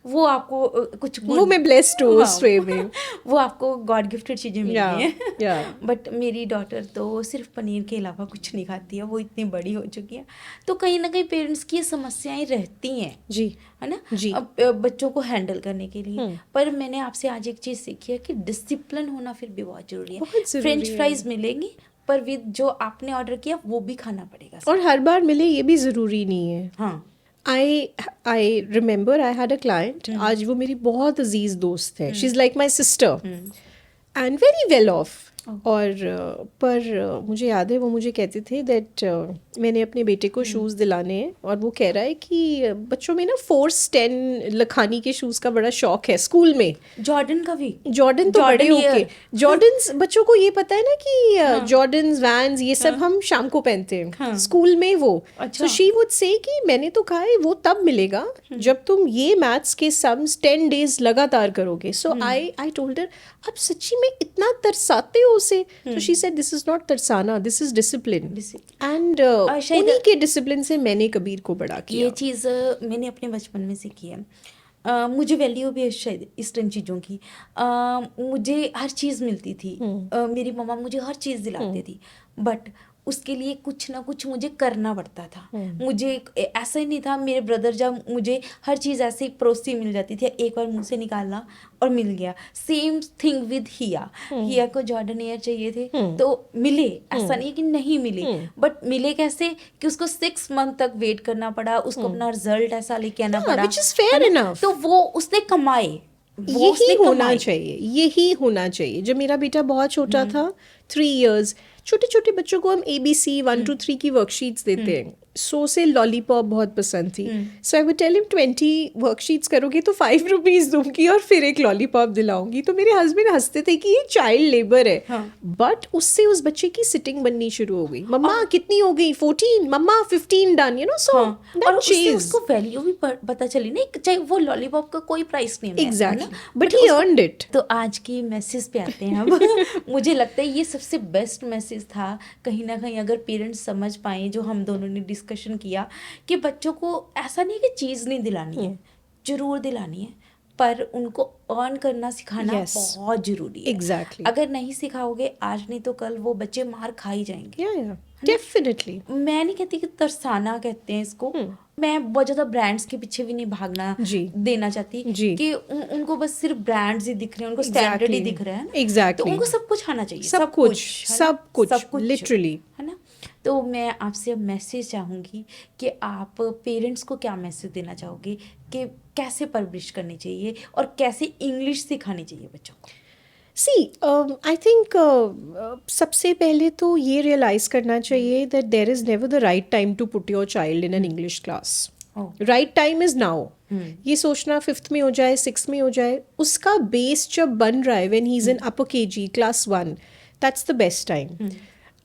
वो आपको कुछ वो मैं blessed हूँ उस way में. वो आपको गॉड गिफ्टेड चीजें मिली Yeah, हैं। yeah. बट मेरी डॉटर तो सिर्फ पनीर के अलावा कुछ नहीं खाती है, वो इतनी बड़ी हो चुकी है, तो कहीं ना कहीं पेरेंट्स की ये समस्याएं रहती हैं, जी है ना, जी. अब बच्चों को हैंडल करने के लिए। पर मैंने आपसे आज एक चीज सीखी है कि डिसिप्लिन होना फिर भी बहुत जरूरी है। बहुत जरूरी फ्रेंच है. फ्राइज मिलेंगी पर विद जो आपने ऑर्डर किया वो भी खाना पड़ेगा। और हर बार मिले ये भी ज़रूरी नहीं है. हाँ, I remember I had a client. आज वो मेरी बहुत अजीज दोस्त है. She's like my sister and very well off. और पर मुझे याद है वो मुझे कहते थे दैट मैंने अपने बेटे को शूज़ दिलाने हैं और वो कह रहा है कि बच्चों में ना 4-10 लखानी के शूज़ का बड़ा शौक है स्कूल में. जॉर्डन का भी, जॉर्डन तो बड़े होके, जॉर्डन्स बच्चों को ये पता है ना कि जॉर्डन्स, वैन्स, ये सब हम शाम को पहनते हैं. स्कूल में वो. सो शी वुड से कि मैंने तो कहा है वो तब मिलेगा जब तुम ये मैथ्स के सम्स 10 डेज लगातार करोगे. सो आई टोल्ड हर, आप सच्ची में इतना तरसाते हो उसे? So she said this is not तरसाना, this is discipline. And शायद उन्हीं के डिसिप्लिन से मैंने कबीर को बड़ा किया. ये चीज़ मैंने अपने बचपन में सीखी है. मुझे वैल्यू भी है शायद इस टन चीज़ों की. मुझे हर चीज़ मिलती थी, मेरी मम्मा मुझे हर चीज़ दिलाती थी, बट उसके लिए कुछ ना कुछ मुझे करना पड़ता था. मुझे ऐसा ही नहीं था मेरे ब्रदर जब मुझे हर चीज़ ऐसे ही परोसी मिल जाती थी, एक बार मुंह से निकालना और मिल गया. सेम थिंग विद हिया को जॉर्डन एयर चाहिए थे तो मिले, ऐसा नहीं कि नहीं मिले, बट मिले कैसे कि उसको 6 मंथ तक वेट करना पड़ा, उसको अपना रिजल्ट ऐसा लेके आना पड़ा, which is fair enough. तो वो उसने कमाए. यही होना चाहिए, यही होना चाहिए. जब मेरा बेटा बहुत छोटा था, 3 years, छोटे छोटे बच्चों को हम ABC 1 to 3 की वर्कशीट्स देते हैं. सो से लॉलीपॉप बहुत पसंद थी. So I would tell him 20 worksheets करोगे तो 5 रुपीज़ दूंगी और फिर एक लॉलीपॉप दिलाऊंगी. तो मेरे हस्बैंड हंसते थे कि ये चाइल्ड लेबर है. बट उससे उस बच्चे की सिटिंग बननी शुरू हो गई. मम्मा कितनी हो गई? 14. मम्मा 15 डन. सो और उसको वैल्यू भी पता चली ना, चाहे वो लॉलीपॉप का कोई प्राइस नहीं है. Exactly, but he earned it. तो आज के मैसेज पे आते हैं अब. मुझे लगता है ये सबसे बेस्ट मैसेज था कहीं ना कहीं, अगर पेरेंट्स समझ पाए जो हम दोनों ने डिस्कशन किया, कि बच्चों को ऐसा नहीं कि चीज़ नहीं दिलानी है, जरूर दिलानी है, पर उनको अर्न करना सिखाना बहुत जरूरी है. एग्जैक्टली. अगर नहीं सिखाओगे आज नहीं तो कल वो बच्चे मार खा ही जाएंगे. डेफिनेटली. मैं नहीं कहती कि तरसाना कहते हैं इसको. मैं बहुत ज़्यादा ब्रांड्स के पीछे भी नहीं भागना देना चाहती कि उनको बस सिर्फ ब्रांड्स ही दिख रहे हैं, उनको स्टैंडर्ड ही दिख रहे हैं. एग्जैक्टली. तो उनको सब कुछ आना चाहिए, सब कुछ लिटरली, है ना. तो मैं आपसे अब मैसेज चाहूँगी कि आप पेरेंट्स को क्या मैसेज देना चाहोगे कि कैसे परवरिश करनी चाहिए और कैसे इंग्लिश सिखानी चाहिए बच्चों को? सी आई थिंक सबसे पहले तो ये रियलाइज़ करना चाहिए that there is never the right time to put your child in an English class. Right time is now. ये सोचना 5th में हो जाए, 6th में हो जाए, उसका बेस जब बन रहा है, when he is in upper KG class 1, that's the best time.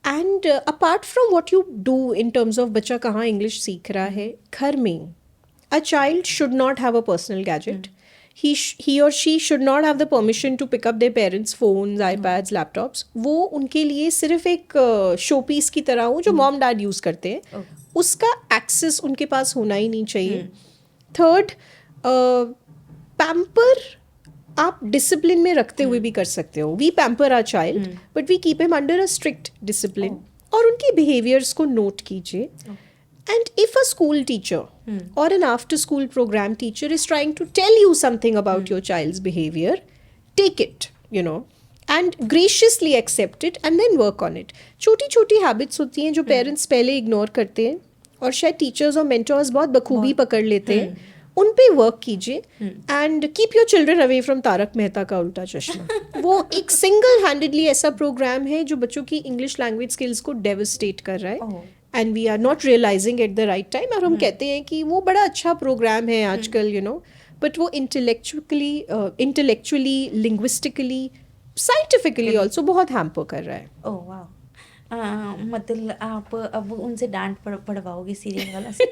And apart from what you do in terms of बच्चा कहाँ इंग्लिश सीख रहा है, घर में a child should not have a personal gadget. He or she should not have the permission to pick up their parents' phones, iPads, laptops. वो उनके लिए सिर्फ एक शो पीस की तरह हो जो मॉम डैड यूज़ करते हैं. उसका एक्सेस उनके पास होना ही नहीं चाहिए. थर्ड, पैम्पर आप डिसिप्लिन में रखते हुए भी कर सकते हो. We pamper our child but we keep him under a strict discipline. और उनके बिहेवियर्स को नोट कीजिए. And if a school teacher or an after school program teacher is trying to tell you something about your child's behavior, take it, and graciously accept it and then work on it. छोटी छोटी हैबिट्स होती हैं जो पेरेंट्स पहले इग्नोर करते हैं और शायद टीचर्स और मेंटर्स बहुत बखूबी पकड़ लेते हैं. उन पे वर्क कीजिए and keep your children away from Tarak Mehta का उल्टा चश्मा। वो एक सिंगल हैंडेडली ऐसा प्रोग्राम है जो बच्चों की इंग्लिश लैंग्वेज स्किल्स को डेविस्टेट कर रहा है and we are not realising at the right time. और हम कहते हैं कि वो बड़ा अच्छा प्रोग्राम है आजकल, यू नो, बट वो इंटेलेक्चुअली लिंग्विस्टिकली साइंटिफिकली ऑल्सो बहुत हैम्पर कर रहा है। ओह वाह, मतलब आप अब उनसे डांट पड़वाओगे सीरियल वाला से?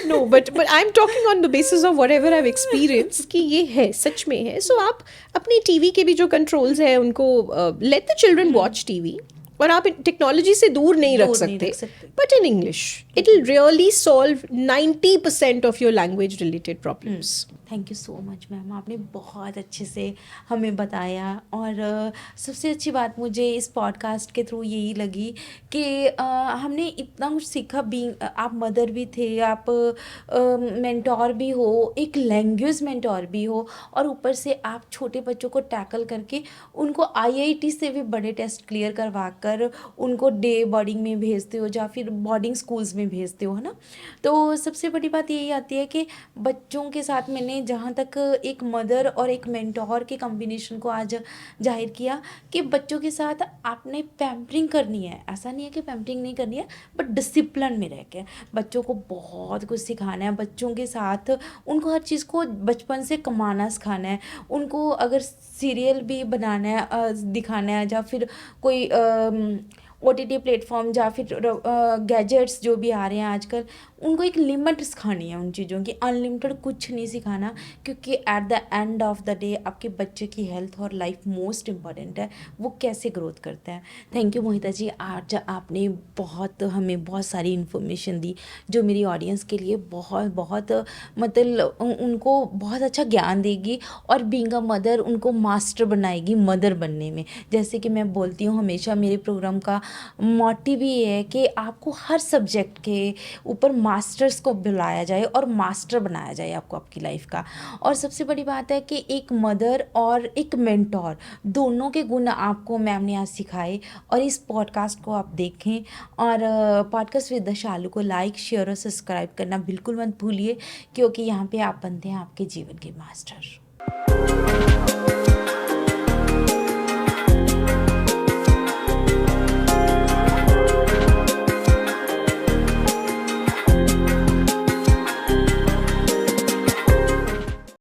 No, but I'm talking on the basis of whatever I've experienced कि ये है, सच में है। So आप अपनी टीवी के भी जो कंट्रोल्स है उनको let the children watch TV, और आप टेक्नोलॉजी से दूर नहीं रख सकते, but in English it will really solve 90% of your language related problems. Thank you so much ma'am, आपने बहुत अच्छे से हमें बताया। और सबसे अच्छी बात मुझे इस पॉडकास्ट के थ्रू यही लगी कि हमने इतना कुछ सीखा। आप मदर भी थे, आप मेंटोर भी हो, एक लैंग्वेज मेंटोर भी हो, और ऊपर से आप छोटे बच्चों को टैकल करके उनको IIT से भी बड़े टेस्ट क्लियर करवा कर उनको डे बोर्डिंग में भेजते हो या फिर बोर्डिंग स्कूल्स में भेजते हो, है ना। तो सबसे बड़ी बात यही आती है कि बच्चों के साथ मैंने जहाँ तक एक मदर और एक मेंटोर के कॉम्बिनेशन को आज जाहिर किया कि बच्चों के साथ आपने पैम्परिंग करनी है। ऐसा नहीं है कि पैम्परिंग नहीं करनी है, बट डिसिप्लिन में रह के बच्चों को बहुत कुछ सिखाना है। बच्चों के साथ उनको हर चीज़ को बचपन से कमाना सिखाना है। उनको अगर सीरियल भी बनाना है, दिखाना है, या फिर कोई OTT प्लेटफॉर्म या फिर गैजेट्स जो भी आ रहे हैं आजकल, उनको एक लिमिट सिखानी है उन चीज़ों की। अनलिमिटेड कुछ नहीं सिखाना, क्योंकि at the end of the day आपके बच्चे की हेल्थ और लाइफ मोस्ट इम्पॉर्टेंट है, वो कैसे ग्रोथ करते हैं। थैंक यू मोहिता जी, आज आपने हमें बहुत सारी इन्फॉर्मेशन दी जो मेरी ऑडियंस के लिए बहुत बहुत मतलब उनको बहुत अच्छा ज्ञान देगी, और बीइंग अ मदर उनको मास्टर बनाएगी मदर बनने में। जैसे कि मैं बोलती हूँ हमेशा, मेरे प्रोग्राम का मोटिव ही है कि आपको हर सब्जेक्ट के ऊपर मास्टर्स को बुलाया जाए और मास्टर बनाया जाए आपको आपकी लाइफ का। और सबसे बड़ी बात है कि एक मदर और एक मेंटोर, दोनों के गुण आपको मैम ने आज सिखाए। और इस पॉडकास्ट को आप देखें, और पॉडकास्ट विद शालू को लाइक, शेयर और सब्सक्राइब करना बिल्कुल मत भूलिए, क्योंकि यहाँ पे आप बनते हैं आपके जीवन के मास्टर।